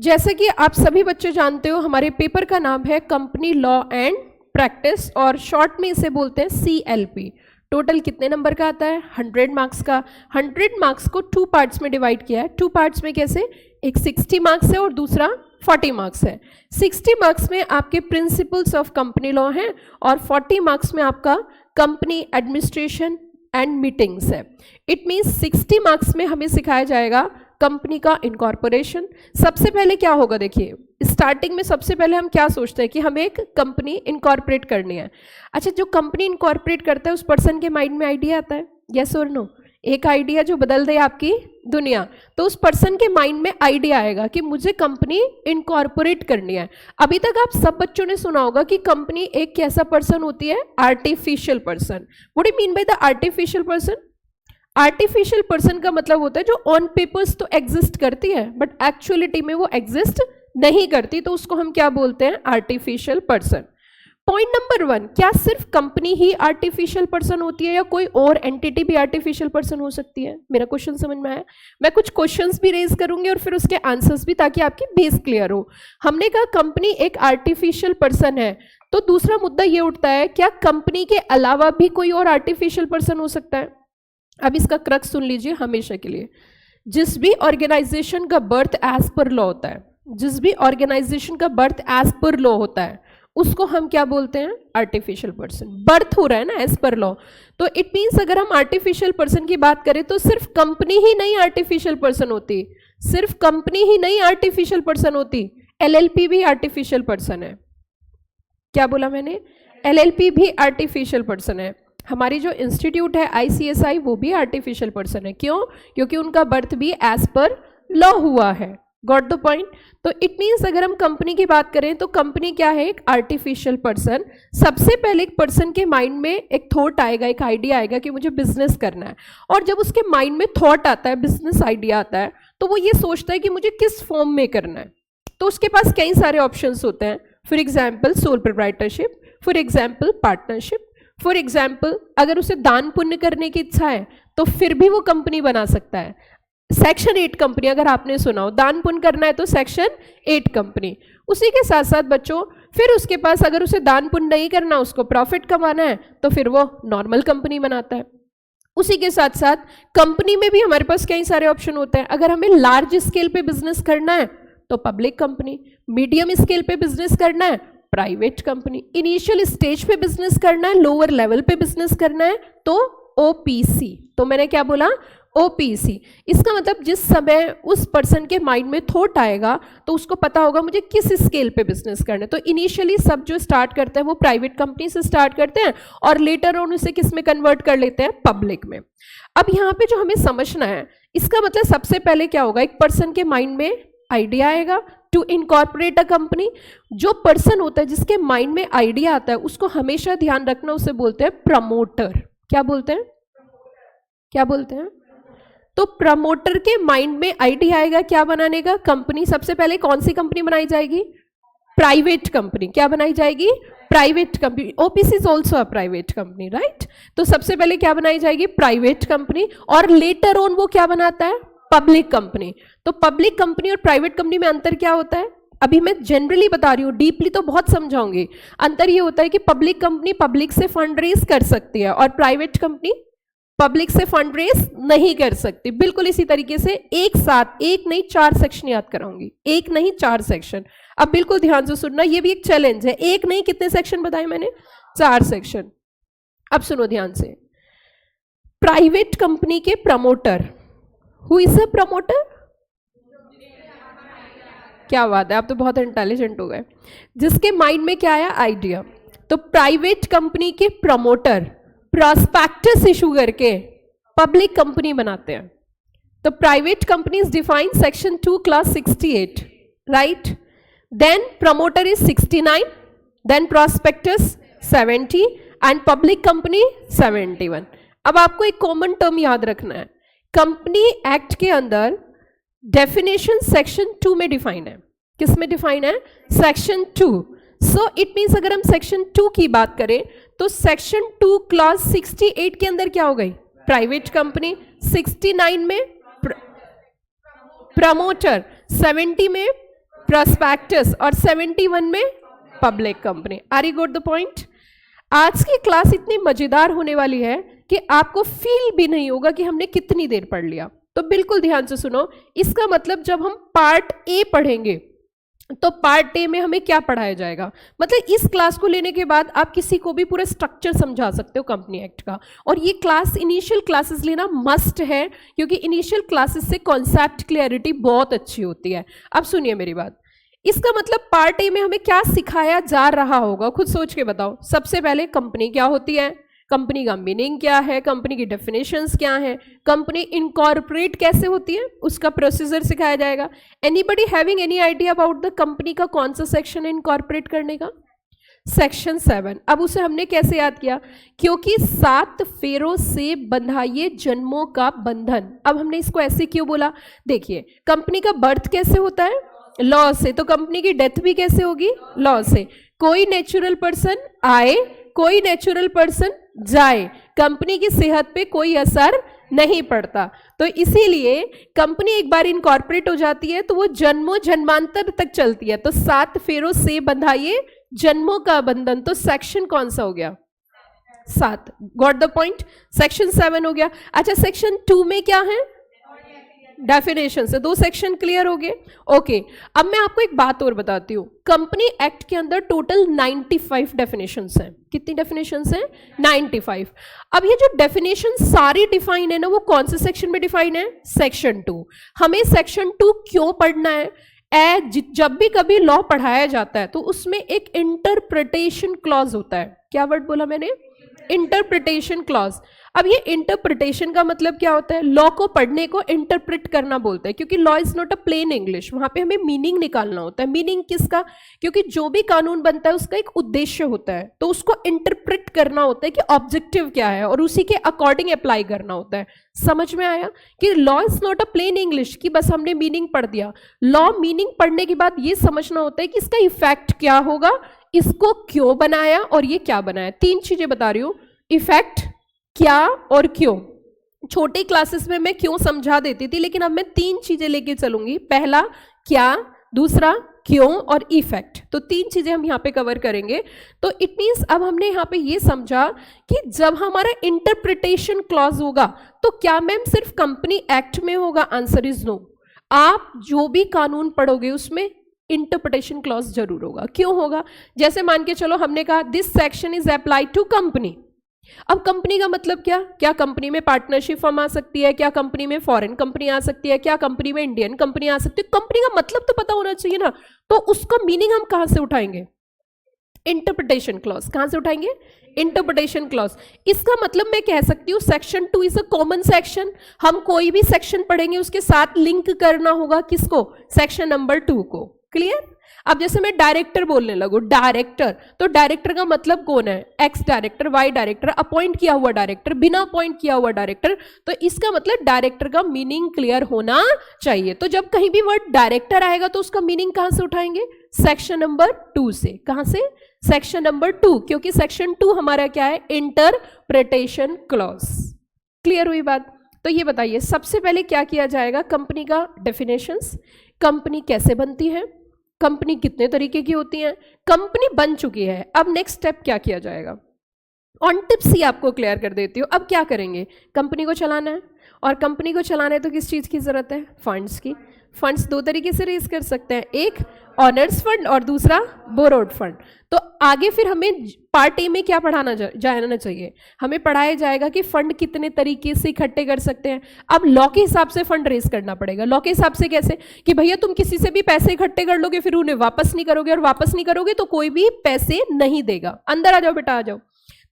जैसे कि आप सभी बच्चे जानते हो, हमारे पेपर का नाम है कंपनी लॉ एंड प्रैक्टिस और शॉर्ट में इसे बोलते हैं CLP। टोटल कितने नंबर का आता है? 100 मार्क्स का। 100 मार्क्स को 2 पार्ट्स में डिवाइड किया है। 2 पार्ट्स में कैसे? एक 60 मार्क्स है और दूसरा 40 मार्क्स है। 60 मार्क्स में आपके प्रिंसिपल्स ऑफ कंपनी लॉ हैं और 40 मार्क्स में आपका कंपनी एडमिनिस्ट्रेशन एंड मीटिंग्स है। इट मीन्स 60 मार्क्स में हमें सिखाया जाएगा कंपनी का इनकॉर्पोरेशन। सबसे पहले क्या होगा, देखिए स्टार्टिंग में सबसे पहले हम क्या सोचते हैं कि हमें एक कंपनी इनकॉर्पोरेट करनी है। अच्छा, जो कंपनी इनकॉर्पोरेट करता है उस पर्सन के माइंड में आइडिया आता है, यस और नो? एक आइडिया जो बदल दे आपकी दुनिया, तो उस पर्सन के माइंड में आइडिया आएगा कि मुझे कंपनी इनकॉर्पोरेट करनी है। अभी तक आप सब बच्चों ने सुना होगा कि कंपनी एक कैसा पर्सन होती है? Artificial person. What do you mean by the artificial person? Artificial person का मतलब होता है जो ऑन पेपर्स तो एग्जिस्ट करती है बट एक्चुअलिटी में वो एग्जिस्ट नहीं करती, तो उसको हम क्या बोलते हैं? Artificial person. पॉइंट नंबर 1, क्या सिर्फ कंपनी ही आर्टिफिशियल पर्सन होती है या कोई और एंटिटी भी आर्टिफिशियल पर्सन हो सकती है? मेरा क्वेश्चन समझ में आया? मैं कुछ क्वेश्चंस भी रेज करूंगी और फिर उसके आंसर्स भी, ताकि आपकी बेस क्लियर हो। हमने कहा कंपनी एक आर्टिफिशियल पर्सन है, तो दूसरा मुद्दा ये उठता है, क्या कंपनी के अलावा भी कोई और आर्टिफिशियल पर्सन हो सकता है? अब इसका क्रक्स सुन लीजिए हमेशा के लिए। जिस भी ऑर्गेनाइजेशन का बर्थ एज पर लॉ होता है, जिस भी ऑर्गेनाइजेशन का बर्थ एज पर लॉ होता है, उसको हम क्या बोलते हैं? Artificial person. बर्थ हो रहा है ना एज पर लॉ, तो इट मीन्स अगर हम आर्टिफिशियल पर्सन की बात करें तो सिर्फ कंपनी ही नहीं आर्टिफिशियल पर्सन होती, सिर्फ कंपनी ही नहीं आर्टिफिशियल पर्सन होती, LLP भी आर्टिफिशियल पर्सन है। क्या बोला मैंने? LLP भी आर्टिफिशियल पर्सन है। हमारी जो इंस्टीट्यूट है ICSI वो भी आर्टिफिशियल पर्सन है। क्यों? क्योंकि उनका बर्थ भी एज पर लॉ हुआ है। Got the point? तो इट मीन्स अगर हम कंपनी की बात करें तो कंपनी क्या है? एक आर्टिफिशियल पर्सन। सबसे पहले एक पर्सन के माइंड में एक थॉट आएगा, एक आइडिया आएगा कि मुझे बिजनेस करना है, और जब उसके माइंड में थॉट आता है, बिजनेस आइडिया आता है, तो वो ये सोचता है कि मुझे किस फॉर्म में करना है। तो उसके पास कई सारे ऑप्शंस होते हैं। For example sole proprietorship, for example partnership, for example अगर उसे दान पुण्य करने की इच्छा है तो फिर भी वो कंपनी बना सकता है। सेक्शन 8 कंपनी अगर आपने सुना हो, दान पुण्य करना है तो सेक्शन 8 कंपनी। उसी के साथ साथ बच्चों, फिर उसके पास अगर उसे दान पुण्य नहीं करना, उसको प्रॉफिट कमाना है, तो फिर वो नॉर्मल कंपनी बनाता है। उसी के साथ साथ कंपनी में भी हमारे पास कई सारे ऑप्शन होते हैं। अगर हमें लार्ज स्केल पे बिजनेस करना है तो पब्लिक कंपनी, मीडियम स्केल पे बिजनेस करना है प्राइवेट कंपनी, इनिशियल स्टेज पे बिजनेस करना है, लोअर लेवल पे बिजनेस करना है तो OPC। तो मैंने क्या बोला? OPC। इसका मतलब जिस समय उस पर्सन के माइंड में थॉट आएगा तो उसको पता होगा मुझे किस स्केल पे बिजनेस करना है। तो इनिशियली सब जो स्टार्ट करते हैं वो प्राइवेट कंपनी से स्टार्ट करते हैं और लेटर ऑन उसे किस में कन्वर्ट कर लेते हैं? पब्लिक में। अब यहाँ पे जो हमें समझना है, इसका मतलब सबसे पहले क्या होगा? एक पर्सन के माइंड में आइडिया आएगा टू इनकॉर्पोरेट अ कंपनी। जो पर्सन होता है जिसके माइंड में आइडिया आता है उसको हमेशा ध्यान रखना, उसे बोलते हैं प्रमोटर। क्या बोलते हैं? क्या बोलते हैं? तो प्रमोटर के माइंड में आइडिया आएगा क्या बनाने का? कंपनी। सबसे पहले कौन सी कंपनी बनाई जाएगी? Private company. क्या बनाई जाएगी? Private company. OPC is also a private company, right? तो सबसे पहले क्या बनाई जाएगी? प्राइवेट कंपनी, और लेटर ऑन वो क्या बनाता है? Public company. तो पब्लिक कंपनी और प्राइवेट कंपनी में अंतर क्या होता है? अभी मैं जनरली बता रही हूँ, डीपली तो बहुत समझाऊंगी। अंतर ये होता है कि पब्लिक कंपनी पब्लिक से फंड रेज कर सकती है और प्राइवेट कंपनी पब्लिक से फंड रेज नहीं कर सकती। बिल्कुल इसी तरीके से एक साथ, एक नहीं 4 सेक्शन याद कराऊंगी, एक नहीं 4 सेक्शन। अब बिल्कुल ध्यान से सुनना, ये भी एक चैलेंज है। एक नहीं कितने सेक्शन बताए मैंने? 4 सेक्शन। अब सुनो ध्यान से। प्राइवेट कंपनी के promoter, who is a promoter? क्या बात है, आप तो बहुत इंटेलिजेंट हो गए। जिसके माइंड में क्या आया? आइडिया। तो प्राइवेट कंपनी के प्रमोटर प्रॉस्पेक्टस इशू करके पब्लिक कंपनी बनाते हैं। तो private company is defined section 2 clause 68, right? Then promoter is 69, then prospectus 70 and public company 71। अब आपको एक कॉमन टर्म याद रखना है। कंपनी एक्ट के अंदर डेफिनेशन सेक्शन 2 में डिफाइन है। किस में डिफाइन है? सेक्शन 2। सो इट मीन्स अगर हम सेक्शन 2 की बात करें तो सेक्शन 2 क्लास 68 के अंदर क्या हो गई? प्राइवेट कंपनी, 69 में प्रमोटर, 70 में प्रोस्पेक्टस और 71 में public company. Are you got the point? आज की क्लास इतनी मजेदार होने वाली है कि आपको फील भी नहीं होगा कि हमने कितनी देर पढ़ लिया। तो बिल्कुल ध्यान से सुनो। इसका मतलब जब हम पार्ट ए पढ़ेंगे तो पार्ट ए में हमें क्या पढ़ाया जाएगा, मतलब इस क्लास को लेने के बाद आप किसी को भी पूरा स्ट्रक्चर समझा सकते हो कंपनी एक्ट का। और ये क्लास इनिशियल क्लासेस लेना मस्ट है, क्योंकि इनिशियल क्लासेस से कॉन्सेप्ट क्लैरिटी बहुत अच्छी होती है। अब सुनिए मेरी बात, इसका मतलब पार्ट ए में हमें क्या सिखाया जा रहा होगा, खुद सोच के बताओ। सबसे पहले कंपनी क्या होती है, कंपनी का मीनिंग क्या है, कंपनी की डेफिनेशंस क्या है, कंपनी इनकॉर्पोरेट कैसे होती है, उसका प्रोसीजर सिखाया जाएगा। Anybody having any idea about the company का कौन सा सेक्शन है इनकॉर्पोरेट करने का? सेक्शन 7। अब उसे हमने कैसे याद किया, क्योंकि 7 फेरों से बंधाइए जन्मों का बंधन। अब हमने इसको ऐसे क्यों बोला, देखिए कंपनी का बर्थ कैसे होता है, लॉ से, तो कंपनी की डेथ भी कैसे होगी, लॉ से। कोई नेचुरल पर्सन आए, कोई नेचुरल पर्सन जाए, कंपनी की सेहत पे कोई असर नहीं पड़ता। तो इसीलिए कंपनी एक बार इनकॉर्पोरेट हो जाती है तो वो जन्मों जन्मांतर तक चलती है। तो 7 फेरों से बंधाइए जन्मों का बंधन, तो सेक्शन कौन सा हो गया, 7। Got the point? सेक्शन 7 हो गया। अच्छा, सेक्शन 2 में क्या है, डेफिनेशन से 2 सेक्शन क्लियर हो गए। ओके, अब मैं आपको एक बात और बताती हूँ। कंपनी एक्ट के अंदर टोटल 95 डेफिनेशंस हैं। कितनी डेफिनेशंस हैं? 95। अब ये जो डेफिनेशन सारी डिफाइन है ना, वो कौन से सेक्शन में डिफाइन है, सेक्शन 2। हमें सेक्शन 2 क्यों पढ़ना है? जब भी कभी लॉ पढ़ाया जाता है तो उसमें एक इंटरप्रिटेशन क्लॉज होता है। क्या वर्ड बोला मैंने? Interpretation clause. अब ये इंटरप्रिटेशन का मतलब क्या होता है, लॉ को पढ़ने को इंटरप्रेट करना बोलते हैं, क्योंकि law is not a plain English, वहां पे हमें मीनिंग निकालना होता है। मीनिंग किसका? क्योंकि जो भी कानून बनता है उसका एक उद्देश्य होता है, तो उसको इंटरप्रेट करना होता है कि ऑब्जेक्टिव क्या है और उसी के अकॉर्डिंग अप्लाई करना होता है। समझ में आया कि law is not a plain English कि बस हमने मीनिंग पढ़ दिया। लॉ मीनिंग पढ़ने के बाद ये समझना होता है कि इसका इफेक्ट क्या होगा, इसको क्यों बनाया और ये क्या बनाया। 3 चीजें बता रही हूं, इफेक्ट, क्या और क्यों। छोटी क्लासेस में मैं क्यों समझा देती थी, लेकिन अब मैं 3 चीजें लेके चलूंगी। पहला क्या, दूसरा क्यों और इफेक्ट। तो 3 चीजें हम यहाँ पे कवर करेंगे। तो इट मींस अब हमने यहाँ पे ये समझा कि जब हमारा इंटरप्रिटेशन क्लॉज होगा तो क्या मैम सिर्फ कंपनी एक्ट में होगा? Answer is no. आप जो भी कानून पढ़ोगे उसमें इंटरप्रिटेशन क्लॉज जरूर होगा। क्यों होगा? जैसे मान के चलो हमने कहा this section is applied to company. अब कंपनी का मतलब क्या? क्या कंपनी में पार्टनरशिप फर्म आ सकती है, क्या कंपनी में फॉरेन कंपनी आ सकती है, क्या कंपनी में इंडियन कंपनी आ सकती है? कंपनी का मतलब तो पता होना चाहिए ना। तो उसका मीनिंग हम कहां से उठाएंगे? Interpretation clause. कहां से उठाएंगे? Interpretation clause. इसका मतलब मैं कह सकती हूँ section 2 is a common section. हम कोई भी सेक्शन पढ़ेंगे उसके साथ लिंक करना होगा किसको? सेक्शन नंबर 2 को। क्लियर? अब जैसे मैं डायरेक्टर बोलने लगू, डायरेक्टर, तो डायरेक्टर का मतलब कौन है? X director, Y director, appoint किया हुआ डायरेक्टर, बिना अपॉइंट किया हुआ डायरेक्टर। तो इसका मतलब डायरेक्टर का मीनिंग क्लियर होना चाहिए। तो जब कहीं भी वर्ड डायरेक्टर आएगा तो उसका मीनिंग कहां से उठाएंगे? सेक्शन नंबर 2 से। कहां से? सेक्शन नंबर 2, क्योंकि सेक्शन 2 हमारा क्या है? Interpretation clause. क्लियर हुई बात? तो ये बताइए सबसे पहले क्या किया जाएगा? कंपनी का डेफिनेशंस, कंपनी कैसे बनती है, कंपनी कितने तरीके की होती है, कंपनी बन चुकी है, अब नेक्स्ट स्टेप क्या किया जाएगा। ऑन टिप्स ही आपको क्लियर कर देती हूँ। अब क्या करेंगे? कंपनी को चलाना है, और कंपनी को चलाना है तो किस चीज़ की ज़रूरत है? फंड्स की। फंड्स 2 तरीके से रेज कर सकते हैं, एक ऑनर्स फंड और दूसरा बोरोड फंड। तो आगे फिर हमें पार्ट ए में क्या पढ़ाना जाना चाहिए? हमें पढ़ाया जाएगा कि फंड कितने तरीके से इकट्ठे कर सकते हैं। अब लॉ के हिसाब से फंड रेज करना पड़ेगा। लॉ के हिसाब से कैसे? कि भैया तुम किसी से भी पैसे इकट्ठे कर लोगे फिर उन्हें वापस नहीं करोगे, और वापस नहीं करोगे तो कोई भी पैसे नहीं देगा। अंदर आ जाओ बेटा, आ जाओ।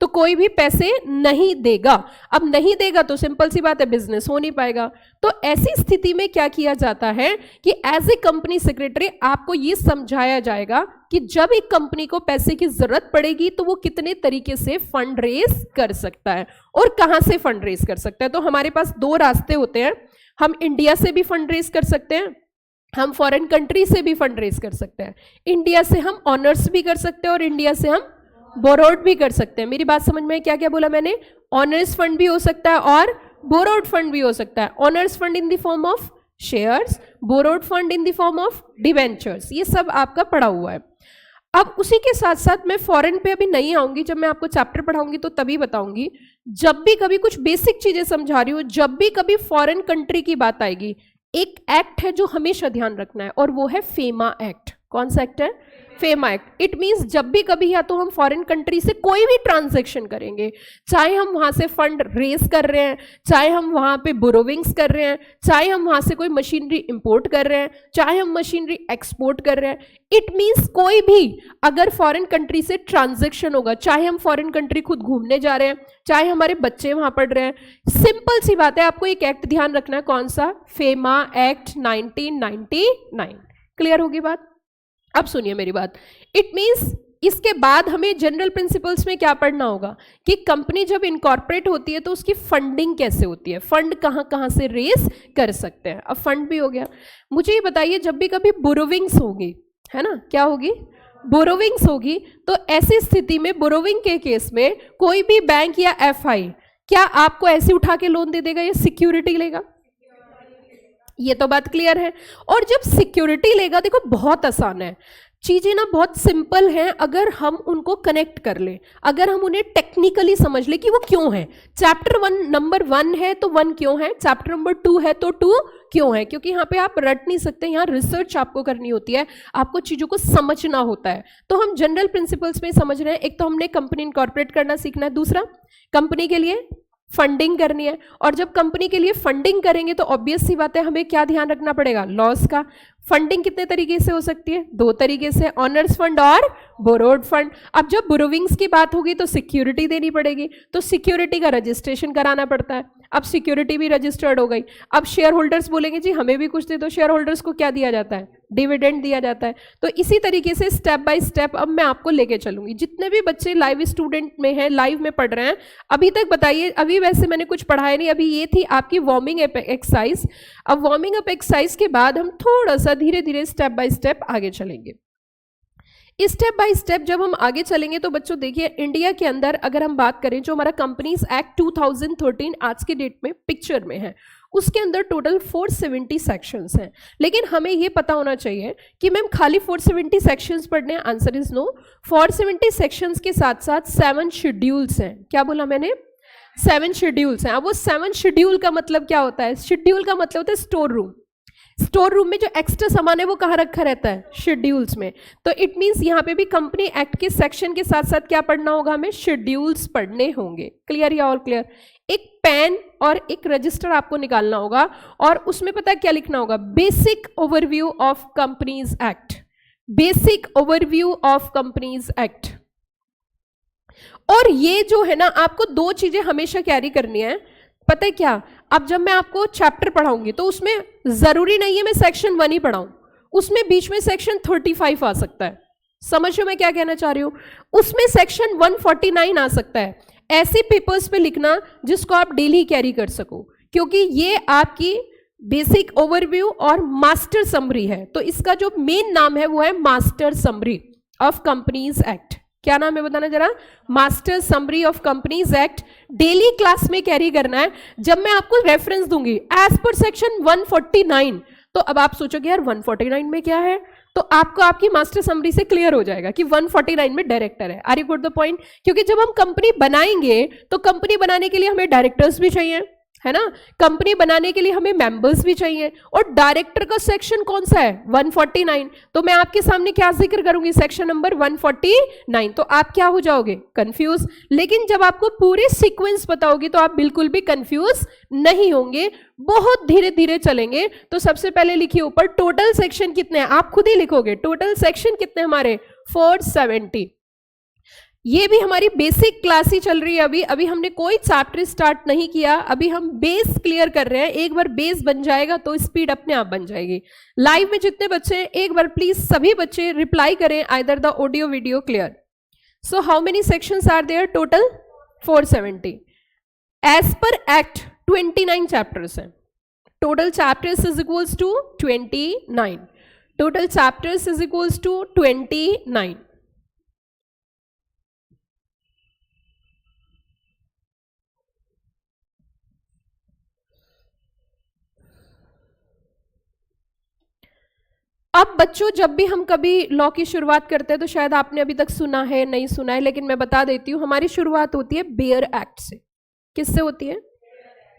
तो कोई भी पैसे नहीं देगा। अब नहीं देगा तो सिंपल सी बात है, बिजनेस हो नहीं पाएगा। तो ऐसी स्थिति में क्या किया जाता है कि एज ए कंपनी सेक्रेटरी आपको ये समझाया जाएगा कि जब एक कंपनी को पैसे की जरूरत पड़ेगी तो वो कितने तरीके से फंड रेज कर सकता है और कहां से फंड रेज कर सकता है। तो हमारे पास 2 रास्ते होते हैं। हम इंडिया से भी फंड रेज कर सकते हैं, हम फॉरेन कंट्री से भी फंड रेज कर सकते हैं। इंडिया से हम ऑनर्स भी कर सकते हैं और इंडिया से हम बोरोड भी कर सकते हैं। मेरी बात समझ में? क्या क्या बोला मैंने? ऑनर्स फंड भी हो सकता है और बोरोड फंड भी हो सकता है। Honours fund in the form of shares, borrowed fund in the form of debentures, ये सब आपका पढ़ा हुआ है। अब उसी के साथ साथ मैं फॉरेन पे अभी नहीं आऊंगी, जब मैं आपको चैप्टर पढ़ाऊंगी तो तभी बताऊंगी। जब भी कभी कुछ बेसिक चीजें समझा रही हूँ, जब भी कभी फॉरेन कंट्री की बात आएगी, एक एक्ट है जो हमेशा ध्यान रखना है, और वो है फेमा एक्ट। कौन सा एक्ट है? FEMA act. इट मीन्स जब भी कभी या तो हम फॉरेन कंट्री से कोई भी ट्रांजैक्शन करेंगे, चाहे हम वहां से फंड रेज कर रहे हैं, चाहे हम वहां पे बोरोविंग्स कर रहे हैं, चाहे हम वहां से कोई मशीनरी इंपोर्ट कर रहे हैं, चाहे हम मशीनरी एक्सपोर्ट कर रहे हैं, इट मीन्स कोई भी अगर फॉरेन कंट्री से ट्रांजैक्शन होगा, चाहे हम फॉरेन कंट्री खुद घूमने जा रहे हैं, चाहे हमारे बच्चे वहां पढ़ रहे हैं, सिंपल सी बात है, आपको एक एक्ट ध्यान रखना है। कौन सा? FEMA act 1999। क्लियर होगी बात? अब सुनिए मेरी बात। इट मीन्स इसके बाद हमें जनरल प्रिंसिपल्स में क्या पढ़ना होगा कि कंपनी जब इनकॉर्पोरेट होती है तो उसकी फंडिंग कैसे होती है, फंड कहाँ कहाँ से रेस कर सकते हैं। अब फंड भी हो गया। मुझे ये बताइए, जब भी कभी बोरोविंग्स होगी, है ना, क्या होगी? बोरोविंग्स होगी, तो ऐसी स्थिति में बोरोविंग के केस में कोई भी बैंक या एफआई क्या आपको ऐसे उठा के लोन दे देगा या सिक्योरिटी लेगा? ये तो बात क्लियर है। और जब सिक्योरिटी लेगा, देखो बहुत आसान है, चीजें ना बहुत सिंपल हैं, अगर हम उनको कनेक्ट कर ले, अगर हम उन्हें टेक्निकली समझ ले कि वो क्यों है। चैप्टर 1 नंबर 1 है तो 1 क्यों है, चैप्टर नंबर 2 है तो 2 क्यों है, क्योंकि यहाँ पे आप रट नहीं सकते, यहाँ रिसर्च आपको करनी होती है, आपको चीजों को समझना होता है। तो हम जनरल प्रिंसिपल्स में समझ रहे हैं। एक तो हमने कंपनी इनकॉर्पोरेट करना सीखना है, दूसरा कंपनी के लिए फंडिंग करनी है, और जब कंपनी के लिए फंडिंग करेंगे तो ऑब्वियस सी बात है हमें क्या ध्यान रखना पड़ेगा? लॉस का। फंडिंग कितने तरीके से हो सकती है? 2 तरीके से, ऑनर्स फंड और बोरोड फंड। अब जब बोरोविंग्स की बात होगी तो सिक्योरिटी देनी पड़ेगी, तो सिक्योरिटी का रजिस्ट्रेशन कराना पड़ता है। अब सिक्योरिटी भी रजिस्टर्ड हो गई। अब शेयर होल्डर्स बोलेंगे जी हमें भी कुछ दे दो, शेयर होल्डर्स को क्या दिया जाता है? डिविडेंड दिया जाता है। तो इसी तरीके से स्टेप बाय स्टेप अब मैं आपको लेके चलूंगी। जितने भी बच्चे लाइव स्टूडेंट में हैं, लाइव में पढ़ रहे हैं, अभी तक बताइए, अभी वैसे मैंने कुछ पढ़ाया नहीं, अभी ये थी आपकी वार्मिंग अप एक्सरसाइज। अब वार्मिंग अप एक्सरसाइज के बाद हम थोड़ा सा धीरे धीरे स्टेप बाय स्टेप आगे चलेंगे। स्टेप बाय स्टेप जब हम आगे चलेंगे तो बच्चों देखिए, इंडिया के अंदर अगर हम बात करें, जो हमारा कंपनीज एक्ट 2013 आज के डेट में पिक्चर में है, उसके अंदर टोटल 470 सेक्शंस हैं। लेकिन हमें ये पता होना चाहिए कि मैम खाली 470 सेक्शंस पढ़ने हैं, आंसर इज नो। 470 सेक्शंस के साथ साथ 7 शेड्यूल्स हैं। क्या बोला मैंने? 7 शेड्यूल्स हैं। अब वो 7 शेड्यूल का मतलब क्या होता है? शेड्यूल का मतलब होता है स्टोर रूम। स्टोर रूम में जो एक्स्ट्रा सामान है वो कहाँ रखा रहता है? शेड्यूल्स में। तो इट मीन्स यहाँ पे भी कंपनी एक्ट के सेक्शन के साथ साथ क्या पढ़ना होगा? हमें शेड्यूल्स पढ़ने होंगे। क्लियर या ऑल क्लियर? एक पेन और एक रजिस्टर आपको निकालना होगा, और उसमें पता है क्या लिखना होगा? Basic overview of companies act. Basic overview of companies act. और ये जो है ना, आपको 2 चीजें हमेशा कैरी करनी है। पता है क्या? अब जब मैं आपको चैप्टर पढ़ाऊंगी तो उसमें जरूरी नहीं है मैं सेक्शन 1 ही पढ़ाऊं, उसमें बीच में सेक्शन 35 आ सकता है। समझो मैं क्या कहना चाह रही हूं? उसमें सेक्शन 149 आ सकता है। ऐसे पेपर्स पे लिखना जिसको आप डेली कैरी कर सको, क्योंकि ये आपकी बेसिक ओवरव्यू और मास्टर समरी है। तो इसका जो मेन नाम है वो है master summary of companies act. क्या नाम है बताना जरा? Master summary of companies act. Daily class में कैरी करना है। जब मैं आपको रेफरेंस दूंगी एज पर सेक्शन 149, तो अब आप सोचोगे यार 149 में क्या है, तो आपको आपकी मास्टर समरी से क्लियर हो जाएगा कि 149 में डायरेक्टर है। Are you got the point? क्योंकि जब हम कंपनी बनाएंगे तो कंपनी बनाने के लिए हमें डायरेक्टर्स भी चाहिए, है ना? कंपनी बनाने के लिए हमें मेंबर्स भी चाहिए, और डायरेक्टर का सेक्शन कौन सा है? 149। तो मैं आपके सामने क्या जिक्र करूंगी? Section number 149। तो आप क्या हो जाओगे? कंफ्यूज। लेकिन जब आपको पूरे सीक्वेंस पता होगी तो आप बिल्कुल भी कंफ्यूज नहीं होंगे, बहुत धीरे धीरे चलेंगे। तो सबसे पहले लिखिए ऊपर टोटल सेक्शन कितने हैं, आप खुद ही लिखोगे टोटल सेक्शन कितने हमारे? 470। ये भी हमारी बेसिक क्लास ही चल रही है अभी, अभी हमने कोई चैप्टर स्टार्ट नहीं किया, अभी हम बेस क्लियर कर रहे हैं। एक बार बेस बन जाएगा तो स्पीड अपने आप बन जाएगी। लाइव में जितने बच्चे हैं एक बार प्लीज सभी बच्चे रिप्लाई करें either the audio video clear. So how many sections are there? Total 470। As per act 29 chapters हैं। Total chapters is equals to 29। Total chapters is equals to 29। अब बच्चों जब भी हम कभी लॉ की शुरुआत करते हैं तो शायद आपने अभी तक सुना है नहीं सुना है, लेकिन मैं बता देती हूँ, हमारी शुरुआत होती है बेयर एक्ट से। किससे होती है?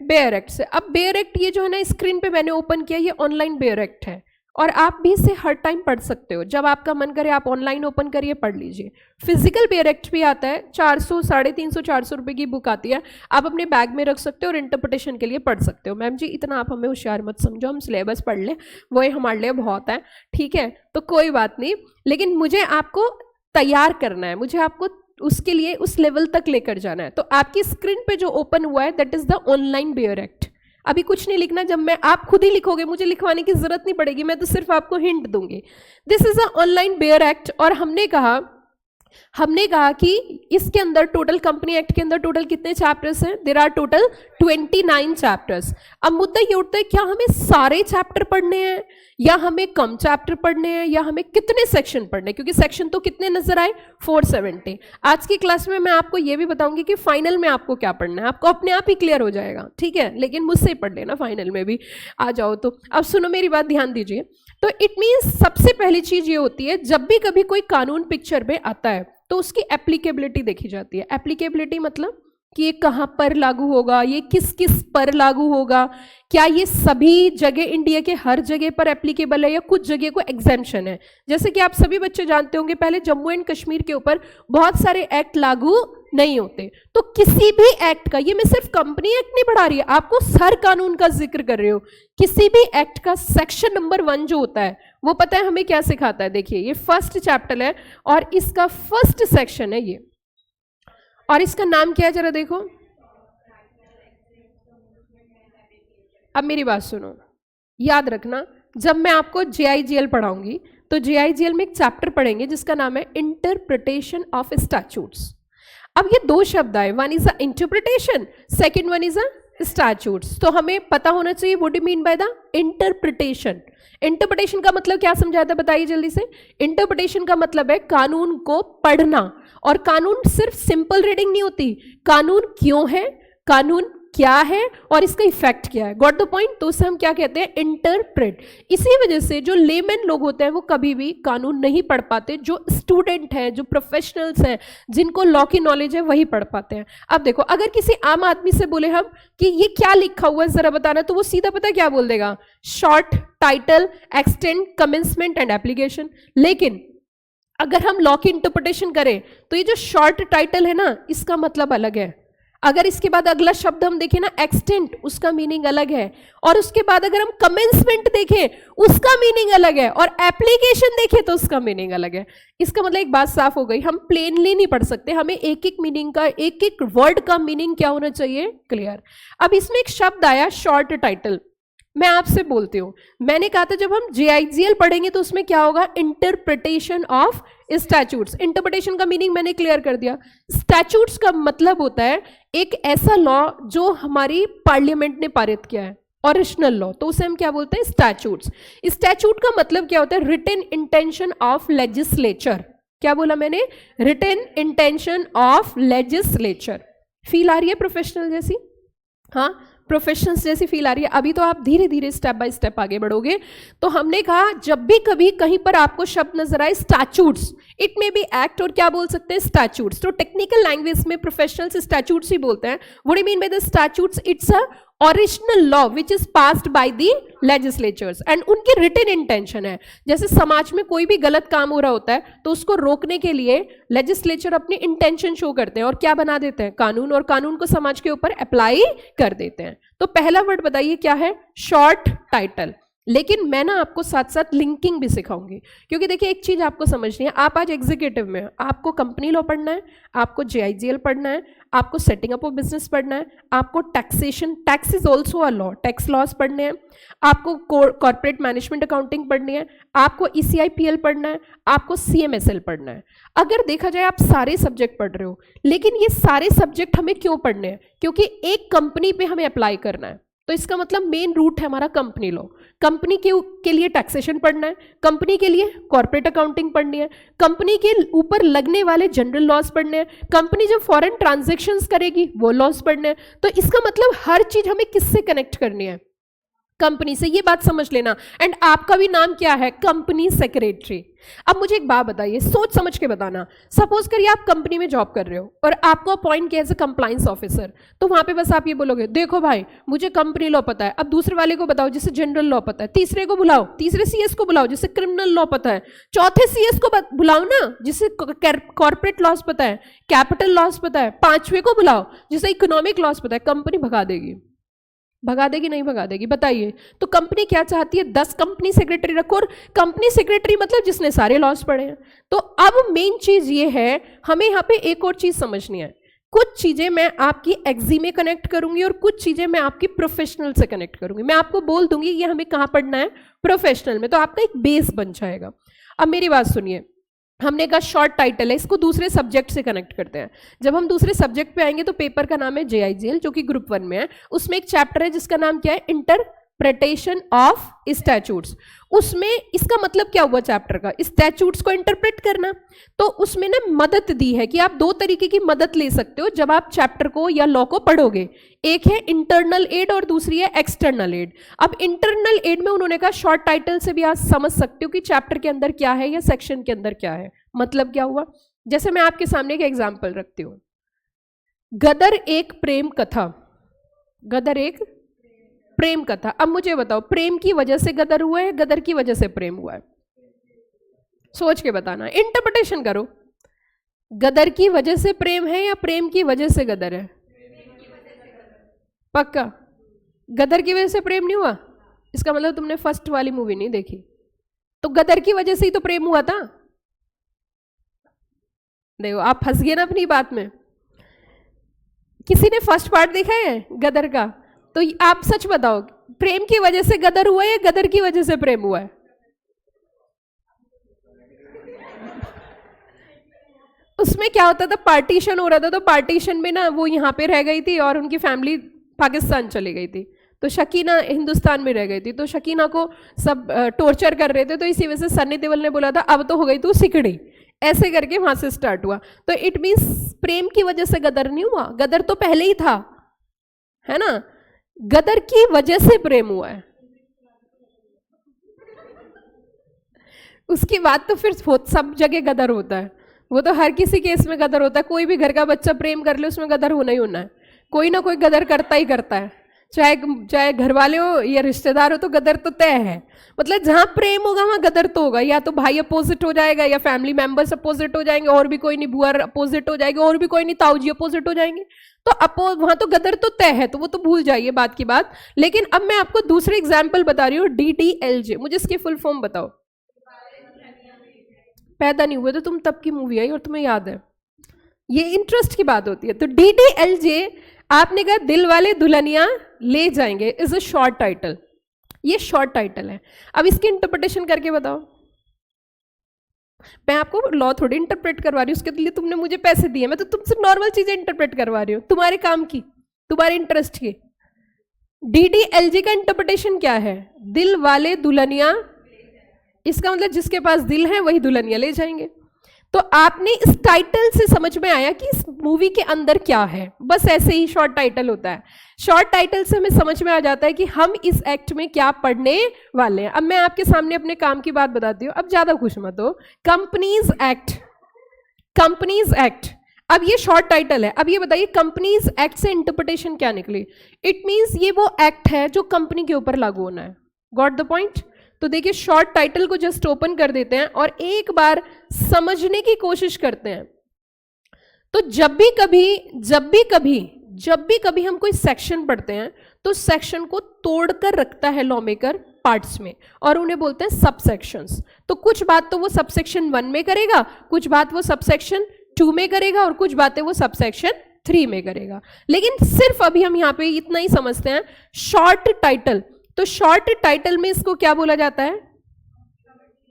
बेयर एक्ट से। अब बेयर एक्ट ये जो है ना, स्क्रीन पे मैंने ओपन किया, ये ऑनलाइन बेयर एक्ट है और आप भी इसे हर टाइम पढ़ सकते हो। जब आपका मन करे आप ऑनलाइन ओपन करिए, पढ़ लीजिए। फिजिकल बेयर एक्ट भी आता है, 400 350 400 रुपये की बुक आती है, आप अपने बैग में रख सकते हो और इंटरप्रिटेशन के लिए पढ़ सकते हो। मैम जी इतना आप हमें होशियार मत समझो, हम सिलेबस पढ़ लें वही हमारे लिए बहुत है, ठीक है, तो कोई बात नहीं, लेकिन मुझे आपको तैयार करना है, मुझे आपको उसके लिए उस लेवल तक लेकर जाना है। तो आपकी स्क्रीन पे जो ओपन हुआ है that is the online bare act. अभी कुछ नहीं लिखना, जब मैं आप खुद ही लिखोगे, मुझे लिखवाने की जरूरत नहीं पड़ेगी, मैं तो सिर्फ आपको हिंट दूंगी। This is a online bare act. और हमने कहा कि इसके अंदर टोटल, कंपनी एक्ट के अंदर टोटल कितने चैप्टर्स हैं? There are total 29 chapters. अब मुद्दा ये उठता है, क्या हमें सारे चैप्टर पढ़ने हैं या हमें कम चैप्टर पढ़ने हैं या हमें कितने सेक्शन पढ़ने हैं? क्योंकि सेक्शन तो कितने नजर आए? 470। आज की क्लास में मैं आपको ये भी बताऊंगी कि फाइनल में आपको क्या पढ़ना है, आपको अपने आप ही क्लियर हो जाएगा, ठीक है, लेकिन मुझसे ही पढ़ लेना, फाइनल में भी आ जाओ तो। अब सुनो मेरी बात, ध्यान दीजिए। तो इट मीन्स सबसे पहली चीज ये होती है, जब भी कभी कोई कानून पिक्चर में आता है तो उसकी एप्लीकेबिलिटी देखी जाती है। एप्लीकेबिलिटी मतलब कि ये कहाँ पर लागू होगा, ये किस किस पर लागू होगा, क्या ये सभी जगह, इंडिया के हर जगह पर एप्लीकेबल है या कुछ जगह को एग्जेम्पशन है। जैसे कि आप सभी बच्चे जानते होंगे, पहले जम्मू एंड कश्मीर के ऊपर बहुत सारे एक्ट लागू नहीं होते, तो किसी भी एक्ट का, ये मैं सिर्फ कंपनी एक्ट नहीं पढ़ा रही है, आपको हर कानून का जिक्र कर रही हूँ, किसी भी एक्ट का सेक्शन नंबर 1 जो होता है वो पता है हमें क्या सिखाता है? देखिए ये फर्स्ट चैप्टर है और इसका फर्स्ट सेक्शन है ये, और इसका नाम क्या है जरा देखो। अब मेरी बात सुनो, याद रखना, जब मैं आपको JIGL पढ़ाऊंगी तो JIGL में एक चैप्टर पढ़ेंगे जिसका नाम है इंटरप्रिटेशन ऑफ स्टैट्यूट्स। अब ये दो शब्द आए, one is a interpretation, second one is a statutes. तो हमें पता होना चाहिए what do mean by the interpretation. Interpretation का मतलब क्या समझाया था, बताइए जल्दी से। इंटरप्रिटेशन का मतलब है कानून को पढ़ना, और कानून सिर्फ सिंपल रीडिंग नहीं होती, कानून क्यों है, कानून क्या है और इसका इफेक्ट क्या है। Got the point? तो उसे हम क्या कहते हैं? इंटरप्रेट। इसी वजह से जो लेमैन लोग होते हैं वो कभी भी कानून नहीं पढ़ पाते, जो स्टूडेंट हैं, जो प्रोफेशनल्स हैं, जिनको लॉ की नॉलेज है वही पढ़ पाते हैं। अब देखो, अगर किसी आम आदमी से बोले हम कि ये क्या लिखा हुआ है जरा बताना, तो वो सीधा पता क्या बोल देगा? Short, title, extend, commencement and application. लेकिन अगर हम लॉ की इंटरप्रिटेशन करें तो ये जो शॉर्ट टाइटल है ना, इसका मतलब अलग है। अगर इसके बाद अगला शब्द हम देखें ना, एक्सटेंट, उसका मीनिंग अलग है, और उसके बाद अगर हम कमेंसमेंट देखें उसका मीनिंग अलग है, और एप्लीकेशन देखें तो उसका मीनिंग अलग है। इसका मतलब एक बात साफ हो गई, हम प्लेनली नहीं पढ़ सकते, हमें एक एक मीनिंग का, एक एक वर्ड का मीनिंग क्या होना चाहिए? क्लियर। अब इसमें एक शब्द आया शॉर्ट टाइटल, मैं आपसे बोलती हूँ, मैंने कहा था जब हम JIGL पढ़ेंगे तो उसमें क्या होगा? Interpretation of statutes. इंटरप्रिटेशन का मीनिंग मैंने क्लियर कर दिया। स्टैट्यूट्स का मतलब होता है एक ऐसा लॉ जो हमारी पार्लियामेंट ने पारित किया है, ओरिजिनल लॉ, तो उसे हम क्या बोलते हैं? स्टैट्यूट्स। स्टैट्यूट का मतलब क्या होता है? Written intention of legislature. क्या बोला मैंने? Written intention of legislature. Feel आ रही है प्रोफेशनल जैसी? हाँ, प्रोफेशनल्स जैसी फील आ रही है। अभी तो आप धीरे धीरे स्टेप बाय स्टेप आगे बढ़ोगे। तो हमने कहा जब भी कभी कहीं पर आपको शब्द नजर आए स्टैट्यूट्स, इट में भी एक्ट, और क्या बोल सकते हैं? स्टैट्यूट्स। तो टेक्निकल लैंग्वेज में प्रोफेशनल्स स्टैट्यूट्स ही बोलते हैं। What do you mean by the statutes? It's a original law which is passed by the legislatures, and उनकी रिटन इंटेंशन है। जैसे समाज में कोई भी गलत काम हो रहा होता है तो उसको रोकने के लिए लेजिस्लेचर अपनी इंटेंशन शो करते हैं और क्या बना देते हैं? कानून, और कानून को समाज के ऊपर अप्लाई कर देते हैं। तो पहला वर्ड बताइए क्या है? Short title. लेकिन मैं ना आपको साथ साथ लिंकिंग भी सिखाऊंगी, क्योंकि देखिए एक चीज आपको समझनी है, आप आज एग्जीक्यूटिव में, आपको कंपनी लॉ पढ़ना है, आपको JIGL पढ़ना है, आपको सेटिंग अप ऑफ बिजनेस पढ़ना है, आपको taxation, tax is also a law, tax laws पढ़ने हैं, आपको कॉर्पोरेट मैनेजमेंट अकाउंटिंग पढ़नी है, आपको ECIPL पढ़ना है, आपको CMSL पढ़ना है। अगर देखा जाए आप सारे सब्जेक्ट पढ़ रहे हो, लेकिन ये सारे सब्जेक्ट हमें क्यों पढ़ने हैं? क्योंकि एक कंपनी पे हमें अप्लाई करना है। तो इसका मतलब मेन रूट है हमारा कंपनी लॉ। कंपनी के लिए टैक्सेशन पढ़ना है, कंपनी के लिए कॉर्पोरेट अकाउंटिंग पढ़नी है, कंपनी के ऊपर लगने वाले जनरल लॉज पढ़ने हैं, कंपनी जब फॉरेन ट्रांजैक्शंस करेगी वो लॉज पढ़ने हैं। तो इसका मतलब हर चीज हमें किससे कनेक्ट करनी है? कंपनी से, ये बात समझ लेना। एंड आपका भी नाम क्या है? Company secretary. अब मुझे एक बात बताइए, सोच समझ के बताना। सपोज करिए आप कंपनी में जॉब कर रहे हो और आपको अपॉइंट किया एज ए कंप्लाइंस ऑफिसर, तो वहां पे बस आप ये बोलोगे, देखो भाई मुझे कंपनी लॉ पता है। अब दूसरे वाले को बताओ जिसे जनरल लॉ पता है, तीसरे को बुलाओ, तीसरे सीएस को बुलाओ जिसे क्रिमिनल लॉ पता है, चौथे सीएस को बुलाओ ना जिसे कॉर्पोरेट लॉस पता है, कैपिटल लॉस पता है, पांचवे को बुलाओ जिसे इकोनॉमिक लॉस पता है। कंपनी भगा देगी, भगा देगी नहीं भगा देगी? बताइए। तो कंपनी क्या चाहती है? 10 कंपनी सेक्रेटरी रखो, और कंपनी सेक्रेटरी मतलब जिसने सारे लॉस पढ़े हैं। तो अब मेन चीज ये है, हमें यहाँ पे एक और चीज समझनी है। कुछ चीजें मैं आपकी एक्जी में कनेक्ट करूंगी और कुछ चीजें मैं आपकी प्रोफेशनल से कनेक्ट करूंगी। मैं आपको बोल दूंगी ये हमें कहाँ पढ़ना है, प्रोफेशनल में, तो आपका एक बेस बन जाएगा। अब मेरी बात सुनिए, हमने कहा शॉर्ट टाइटल है, इसको दूसरे सब्जेक्ट से कनेक्ट करते हैं। जब हम दूसरे सब्जेक्ट पे आएंगे तो पेपर का नाम है JIGL, जो कि ग्रुप 1 में है। उसमें एक चैप्टर है जिसका नाम क्या है? Interpretation of statutes. उसमें इसका मतलब क्या हुआ चैप्टर का? स्टैट्यूट्स को इंटरप्रेट करना। तो उसमें ना मदद दी है कि आप 2 तरीके की मदद ले सकते हो जब आप चैप्टर को या लॉ को पढ़ोगे। एक है इंटरनल एड और दूसरी है एक्सटर्नल एड। अब इंटरनल एड में उन्होंने कहा शॉर्ट टाइटल से भी आप समझ सकते हो कि चैप्टर के अंदर क्या है या सेक्शन के अंदर क्या है। मतलब क्या हुआ? जैसे मैं आपके सामने एक एग्जाम्पल रखती हूं, गदर एक प्रेम कथा। गदर एक प्रेम कथा। अब मुझे बताओ, प्रेम की वजह से गदर हुआ है, गदर की वजह से प्रेम हुआ है? सोच के बताना, इंटरप्रिटेशन करो। गदर की वजह से प्रेम है या प्रेम की वजह से गदर है? पक्का? गदर की वजह से प्रेम नहीं हुआ? इसका मतलब तुमने फर्स्ट वाली मूवी नहीं देखी। तो गदर की वजह से ही तो प्रेम हुआ था। देखो आप फंस गए ना अपनी बात में। किसी ने फर्स्ट पार्ट देखा है गदर का? तो आप सच बताओ, प्रेम की वजह से गदर हुआ है या गदर की वजह से प्रेम हुआ है? उसमें क्या होता था, पार्टीशन हो रहा था, तो पार्टीशन में ना वो यहाँ पे रह गई थी और उनकी फैमिली पाकिस्तान चली गई थी, तो शकीना हिंदुस्तान में रह गई थी। तो शकीना को सब टॉर्चर कर रहे थे, तो इसी वजह से सन्नी देओल ने बोला था अब तो हो गई तू सिकड़ी, ऐसे करके वहां से स्टार्ट हुआ। तो इट मीन्स प्रेम की वजह से गदर नहीं हुआ, गदर तो पहले ही था, है ना? गदर की वजह से प्रेम हुआ है। उसकी बात तो फिर सब जगह गदर होता है, वो तो हर किसी केस में गदर होता है। कोई भी घर का बच्चा प्रेम कर ले उसमें गदर होना ही होना है, कोई ना कोई गदर करता ही करता है, चाहे घर वाले हो या रिश्तेदार हो, तो गदर तो तय है। मतलब जहां प्रेम होगा वहां गदर तो होगा, या तो भाई अपोजिट हो जाएगा या फैमिली मेंबर्स अपोजिट हो जाएंगे, और भी कोई नहीं, बुआ अपोजिट हो जाएगी, और भी कोई नहीं, ताऊ जी अपोजिट हो जाएंगे, तो वहां तो गदर तो तय है, तो वो तो भूल जाइए बात की बात। लेकिन अब मैं आपको दूसरे एग्जाम्पल बता रही हूँ, DDLJ। मुझे इसकी फुल फॉर्म बताओ। पैदा नहीं हुए तो तुम तब की मूवी आई और तुम्हें याद है, ये इंटरेस्ट की बात होती है। तो DDLJ आपने कहा दिल वाले दुल्हनिया ले जाएंगे इज अ शॉर्ट टाइटल, ये शॉर्ट टाइटल है। अब इसकी इंटरप्रिटेशन करके बताओ। मैं आपको लॉ थोड़ी इंटरप्रेट करवा रही हूँ, उसके लिए तुमने मुझे पैसे दिए, मैं तो तुमसे नॉर्मल चीजें इंटरप्रेट करवा रही हूँ, तुम्हारे काम की, तुम्हारे इंटरेस्ट की। DDLJ का इंटरप्रिटेशन क्या है? दिल वाले दुल्हनिया, इसका मतलब जिसके पास दिल है वही दुल्हनिया ले जाएंगे। तो आपने इस टाइटल से समझ में आया कि इस मूवी के अंदर क्या है। बस ऐसे ही शॉर्ट टाइटल होता है। शॉर्ट टाइटल से हमें समझ में आ जाता है कि हम इस एक्ट में क्या पढ़ने वाले हैं। अब मैं आपके सामने अपने काम की बात बताती हूँ, अब ज्यादा खुश मत हो। कंपनीज एक्ट, कंपनीज एक्ट, अब ये शॉर्ट टाइटल है। अब ये बताइए कंपनीज एक्ट से इंटरप्रिटेशन क्या निकली? इट मीन्स ये वो एक्ट है जो कंपनी के ऊपर लागू होना है। Got the point? तो देखिए शॉर्ट टाइटल को जस्ट ओपन कर देते हैं और एक बार समझने की कोशिश करते हैं। तो जब भी कभी हम कोई सेक्शन पढ़ते हैं तो सेक्शन को तोड़कर रखता है लॉ मेकर पार्ट्स में और उन्हें बोलते हैं सब सेक्शंस। तो कुछ बात तो वो सबसेक्शन 1 में करेगा, कुछ बात वो सबसेक्शन 2 में करेगा और कुछ बातें वो सबसेक्शन 3 में करेगा। लेकिन सिर्फ अभी हम यहाँ पे इतना ही समझते हैं शॉर्ट टाइटल। तो शॉर्ट टाइटल में इसको क्या बोला जाता है?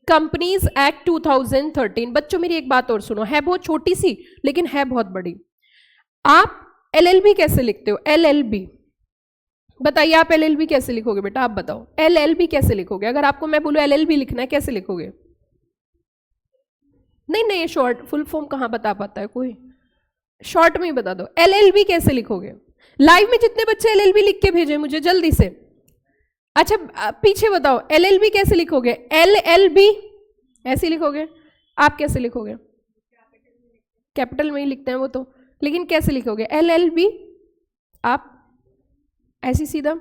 Companies act 2013। बच्चों मेरी एक बात और सुनो, है बहुत छोटी सी लेकिन है बहुत बड़ी। आप LLB कैसे लिखते हो? LLB बताइए, आप LLB कैसे लिखोगे बेटा? आप बताओ LLB कैसे लिखोगे? अगर आपको मैं बोलूं LLB लिखना है, कैसे लिखोगे? नहीं, शॉर्ट फुल फॉर्म कहां बता पाता है कोई? शॉर्ट में ही बता दो, LLB कैसे लिखोगे? लाइव में जितने बच्चे LLB लिख के भेजे मुझे जल्दी से, अच्छा पीछे बताओ, LLB कैसे लिखोगे? LLB ऐसे लिखोगे? आप कैसे लिखोगे? कैपिटल में ही लिखते हैं वो तो, लेकिन कैसे लिखोगे? LLB आप ऐसी सीधा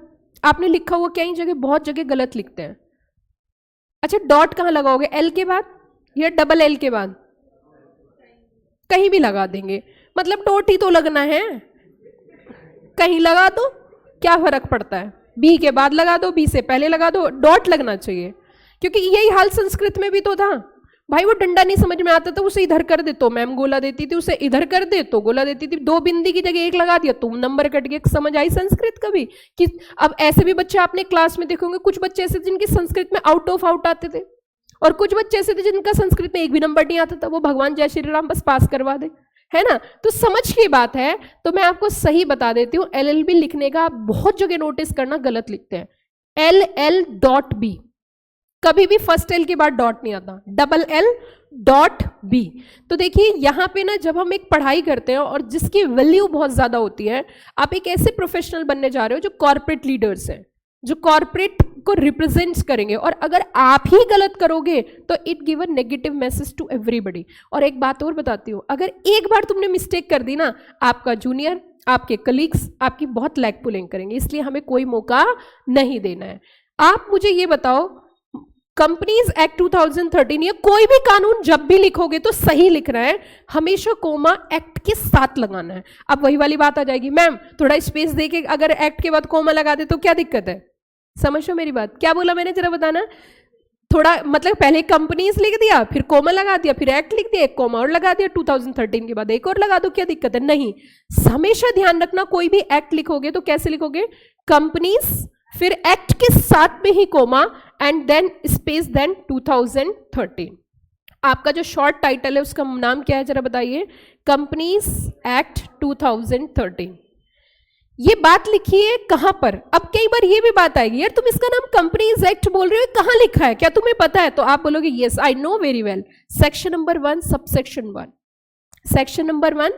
आपने लिखा हुआ कई जगह, बहुत जगह गलत लिखते हैं। अच्छा डॉट कहाँ लगाओगे? L के बाद या डबल L के बाद? कहीं भी लगा देंगे, मतलब डॉट ही तो लगना है, कहीं लगा दो, क्या फर्क पड़ता है? बी के बाद लगा दो, बी से पहले लगा दो, डॉट लगना चाहिए। क्योंकि यही हाल संस्कृत में भी तो था भाई, वो डंडा नहीं समझ में आता था, उसे इधर कर दे तो मैम गोला देती थी, उसे इधर कर दे तो गोला देती थी, दो बिंदी की जगह एक लगा दिया तो नंबर कट गया। समझ आई संस्कृत कभी? कि अब ऐसे भी बच्चे आपने क्लास में देखोगे, कुछ बच्चे ऐसे जिनकी संस्कृत में आउट ऑफ आउट आते थे, और कुछ बच्चे ऐसे थे जिनका संस्कृत में एक भी नंबर नहीं आता था, वो भगवान जय श्री राम बस पास करवा दे, है ना? तो समझ की बात है। तो मैं आपको सही बता देती हूँ, LLB लिखने का आप बहुत जगह नोटिस करना गलत लिखते हैं। LL.B, कभी भी फर्स्ट L के बाद डॉट नहीं आता, डबल L.B। तो देखिए यहाँ पे ना, जब हम एक पढ़ाई करते हैं और जिसकी वैल्यू बहुत ज्यादा होती है, आप एक ऐसे प्रोफेशनल बनने जा रहे हो जो कॉर्पोरेट लीडर्स हैं, जो कॉर्पोरेट को रिप्रेजेंट्स करेंगे, और अगर आप ही गलत करोगे तो it give a negative message to everybody. और एक बात और बताती हूँ, अगर एक बार तुमने मिस्टेक कर दी ना, आपका जूनियर, आपके कलीग्स आपकी बहुत लैग पुलिंग करेंगे, इसलिए हमें कोई मौका नहीं देना है। आप मुझे ये बताओ, कंपनीज एक्ट 2013 या कोई भी कानून जब भी लिखोगे तो सही लिख रहा है, हमेशा कोमा एक्ट के साथ लगाना है। अब वही वाली बात आ जाएगी, मैम थोड़ा स्पेस देके अगर एक्ट के बाद कोमा लगा दे तो क्या दिक्कत है? समझो मेरी बात, क्या बोला मैंने जरा बताना। थोड़ा मतलब पहले कंपनीज लिख दिया, फिर कोमा लगा दिया, फिर एक्ट लिख दिया, एक कोमा और लगा दिया, 2013 के बाद एक और लगा दो, क्या दिक्कत है? नहीं, हमेशा ध्यान रखना, कोई भी एक्ट लिखोगे तो कैसे लिखोगे? कंपनीज, फिर एक्ट के साथ में ही comma, and then space, then 2013। आपका जो शॉर्ट टाइटल है उसका नाम क्या है जरा बताइए? Companies act 2013। ये बात लिखी है कहां पर? अब कई बार ये भी बात आएगी, यार तुम इसका नाम कंपनीज एक्ट बोल रहे हो, कहां लिखा है, क्या तुम्हें पता है? तो आप बोलोगे yes I know very well, section number 1 subsection 1, section number 1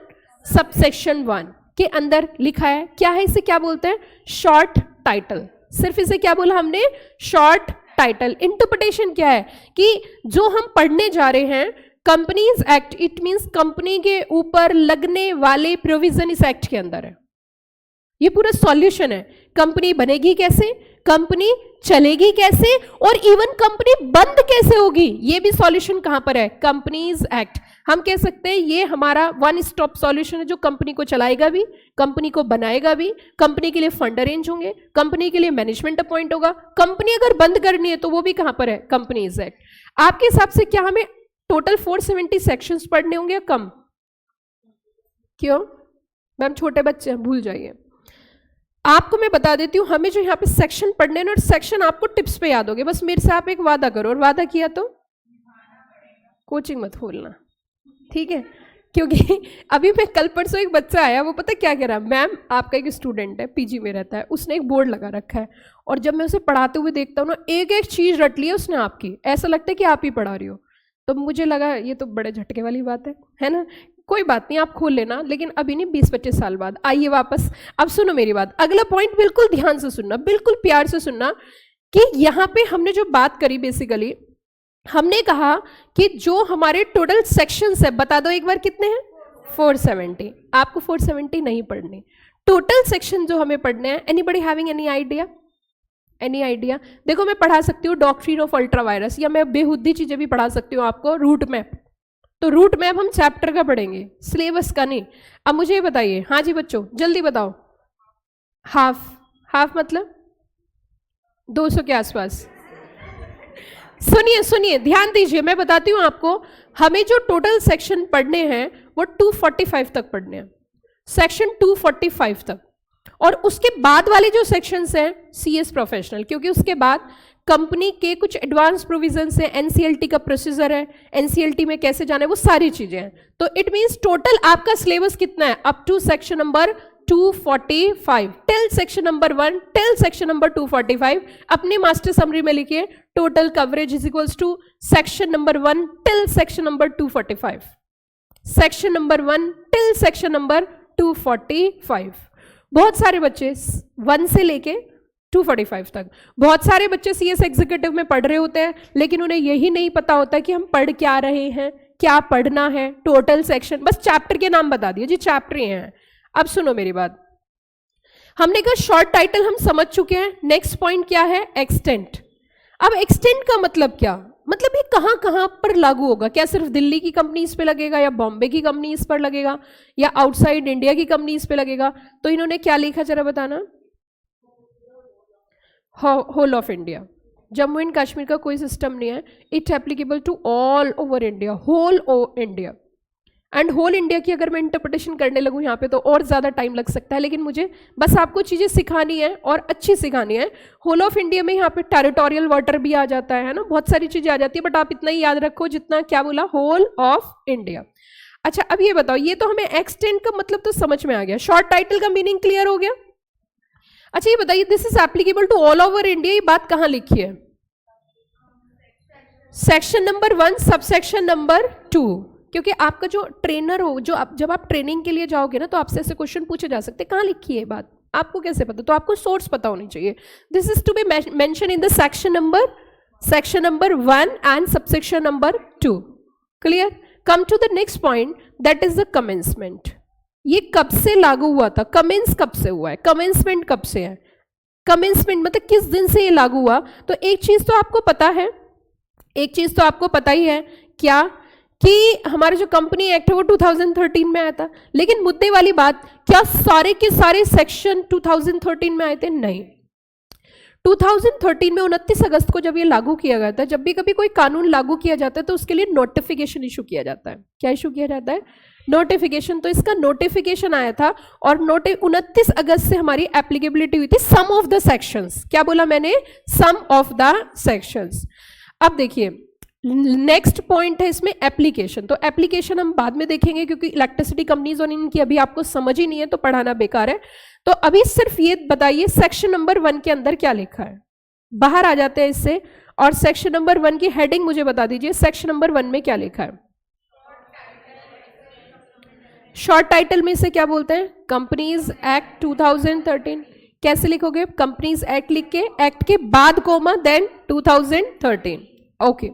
subsection 1 के अंदर लिखा है। क्या है इसे, क्या बोलते हैं? Short title. सिर्फ इसे क्या बोला हमने? Short title. इंटरप्रिटेशन क्या है कि जो हम पढ़ने जा रहे हैं companies act, it means company के ऊपर लगने वाले प्रोविजन इस एक्ट के अंदर है। ये पूरा सॉल्यूशन है। कंपनी बनेगी कैसे, कंपनी चलेगी कैसे, और इवन कंपनी बंद कैसे होगी, ये भी सॉल्यूशन कहां पर है? Companies act. हम कह सकते हैं ये हमारा वन स्टॉप सॉल्यूशन है, जो कंपनी को चलाएगा भी, कंपनी को बनाएगा भी, कंपनी के लिए फंड अरेंज होंगे, कंपनी के लिए मैनेजमेंट अपॉइंट होगा, कंपनी अगर बंद करनी है तो वो भी कहां पर है? Companies act. आपके हिसाब से क्या हमें टोटल 470 सेक्शंस पढ़ने होंगे या कम? क्यों मैम? छोटे बच्चे हैं, भूल जाइए। आपको मैं बता देती हूँ, हमें जो यहाँ पे सेक्शन पढ़ने हैं, और सेक्शन आपको टिप्स पे याद होगे, बस मेरे से आप एक वादा करो, और वादा किया तो कोचिंग मत खोलना, ठीक है? क्योंकि अभी मैं कल परसों एक बच्चा आया, वो पता क्या कह रहा, मैम आपका एक स्टूडेंट है, पीजी में रहता है, उसने एक बोर्ड लगा रखा है, और जब मैं उसे पढ़ाते हुए देखता हूँ ना, एक एक चीज रट ली है उसने आपकी, ऐसा लगता है कि आप ही पढ़ा रही हो। तो मुझे लगा ये तो बड़े झटके वाली बात है ना? कोई बात नहीं, आप खोल लेना, लेकिन अभी नहीं, 20-25 साल बाद आइए वापस। अब सुनो मेरी बात, अगला पॉइंट बिल्कुल ध्यान से सुनना, बिल्कुल प्यार से सुनना, कि यहाँ पे हमने जो बात करी, बेसिकली हमने कहा कि जो हमारे टोटल सेक्शंस है, बता दो एक बार कितने हैं? 470। आपको 470 नहीं पढ़ने, टोटल सेक्शन जो हमें पढ़ने हैं। Anybody having any idea? Any idea? देखो मैं पढ़ा सकती हूँ डॉक्ट्रिन ऑफ अल्ट्रा वायरस, या मैं बेहुदी चीजें भी पढ़ा सकती हूँ आपको, रूट मैप। तो रूट मैप हम चैप्टर का पढ़ेंगे, सिलेबस का नहीं। अब मुझे ये बताइए, हाँ जी बच्चों जल्दी बताओ, हाफ, हाफ मतलब 200 के आसपास। सुनिए सुनिए, ध्यान दीजिए, मैं बताती हूँ आपको, हमें जो टोटल सेक्शन पढ़ने हैं वो 245 तक पढ़ने हैं, सेक्शन 245 तक। और उसके बाद वाले जो सेक्शंस हैं CS प्रोफेशनल, क्योंकि उसके बाद कंपनी के कुछ एडवांस प्रोविजंस हैं, NCLT का प्रोसीजर है, NCLT में कैसे जाना है, वो सारी चीजें हैं। तो इट मींस टोटल आपका सिलेबस कितना है? Up to section number 245, till section number 1 till section number 245। अपनी मास्टर समरी में लिखिए, total coverage is equals to section number 1 till section number 245, section number 1 till section number 245। बहुत सारे बच्चे 1 से लेके 2:45 तक। बहुत सारे बच्चे सीएस एग्जीक्यूटिव में पढ़ रहे होते हैं, लेकिन उन्हें यही नहीं पता होता कि हम पढ़ क्या रहे हैं, क्या पढ़ना है, टोटल सेक्शन, बस चैप्टर के नाम बता दिए जी, चैप्टर ये हैं। अब सुनो मेरी बात, हमने कहा शॉर्ट टाइटल हम समझ चुके हैं। नेक्स्ट पॉइंट क्या है? एक्सटेंट। अब एक्सटेंट का मतलब क्या? मतलब ये कहाँ कहाँ पर लागू होगा? क्या सिर्फ दिल्ली की कंपनीज पे लगेगा, या बॉम्बे की कंपनीज पर लगेगा, या आउटसाइड इंडिया की कंपनीज पे लगेगा? तो इन्होंने क्या लिखा जरा बताना? Whole of India. Jammu and Kashmir का कोई सिस्टम नहीं है, it applicable to all over India, whole India. And whole India की अगर मैं इंटरप्रिटेशन करने लगूँ यहाँ पे तो और ज़्यादा टाइम लग सकता है, लेकिन मुझे बस आपको चीज़ें सिखानी है और अच्छी सिखानी है। होल ऑफ इंडिया में यहाँ पे टेरिटोरियल वाटर भी आ जाता है ना, बहुत सारी चीज़ें आ जाती है, बट आप इतना ही याद रखो जितना क्या बोला, होल ऑफ इंडिया। अच्छा अब ये बताओ, ये तो हमें एक्सटेंड का मतलब तो समझ में आ गया, शॉर्ट टाइटल का मीनिंग क्लियर हो गया? अच्छा ये बताइए, this is applicable to all over India, ये बात कहाँ लिखी है? Section number 1 subsection number 2। क्योंकि आपका जो ट्रेनर हो, जो जब आप ट्रेनिंग के लिए जाओगे ना, तो आपसे ऐसे क्वेश्चन पूछे जा सकते हैं, कहाँ लिखी है बात, आपको कैसे पता? तो आपको सोर्स पता होनी चाहिए। This is to be mention in the section number 1 and subsection number 2। Clear? Come to the next point, that is the commencement. ये कब से लागू हुआ था? कमेंस कब से हुआ है? कमेंसमेंट कब से है? कमेंसमेंट मतलब किस दिन से ये लागू हुआ? तो एक चीज तो आपको पता है, एक चीज तो आपको पता ही है, क्या कि हमारा जो कंपनी एक्ट है वो 2013 में आया था। लेकिन मुद्दे वाली बात, क्या सारे के सारे सेक्शन 2013 में आए थे? नहीं। 2013 में 29 अगस्त को जब ये लागू किया गया था, जब भी कभी कोई कानून लागू किया जाता है तो उसके लिए नोटिफिकेशन इशू किया जाता है। क्या इशू किया जाता है? नोटिफिकेशन। तो इसका नोटिफिकेशन आया था और 29 अगस्त से हमारी एप्लीकेबिलिटी हुई थी सम ऑफ द सेक्शंस। क्या बोला मैंने? सम ऑफ द सेक्शंस। अब देखिए नेक्स्ट पॉइंट है इसमें एप्लीकेशन। तो एप्लीकेशन हम बाद में देखेंगे, क्योंकि इलेक्ट्रिसिटी कंपनीज और इनकी अभी आपको समझ ही नहीं है तो पढ़ाना बेकार है। तो अभी सिर्फ ये बताइए सेक्शन नंबर 1 के अंदर क्या लिखा है? बाहर आ जाते हैं इससे, और सेक्शन नंबर 1 की हेडिंग मुझे बता दीजिए, सेक्शन नंबर 1 में क्या लिखा है? शॉर्ट टाइटल में से क्या बोलते हैं? Companies act 2013। कैसे लिखोगे? कंपनीज एक्ट लिख के, एक्ट के बाद कोमा, देन 2013। ओके।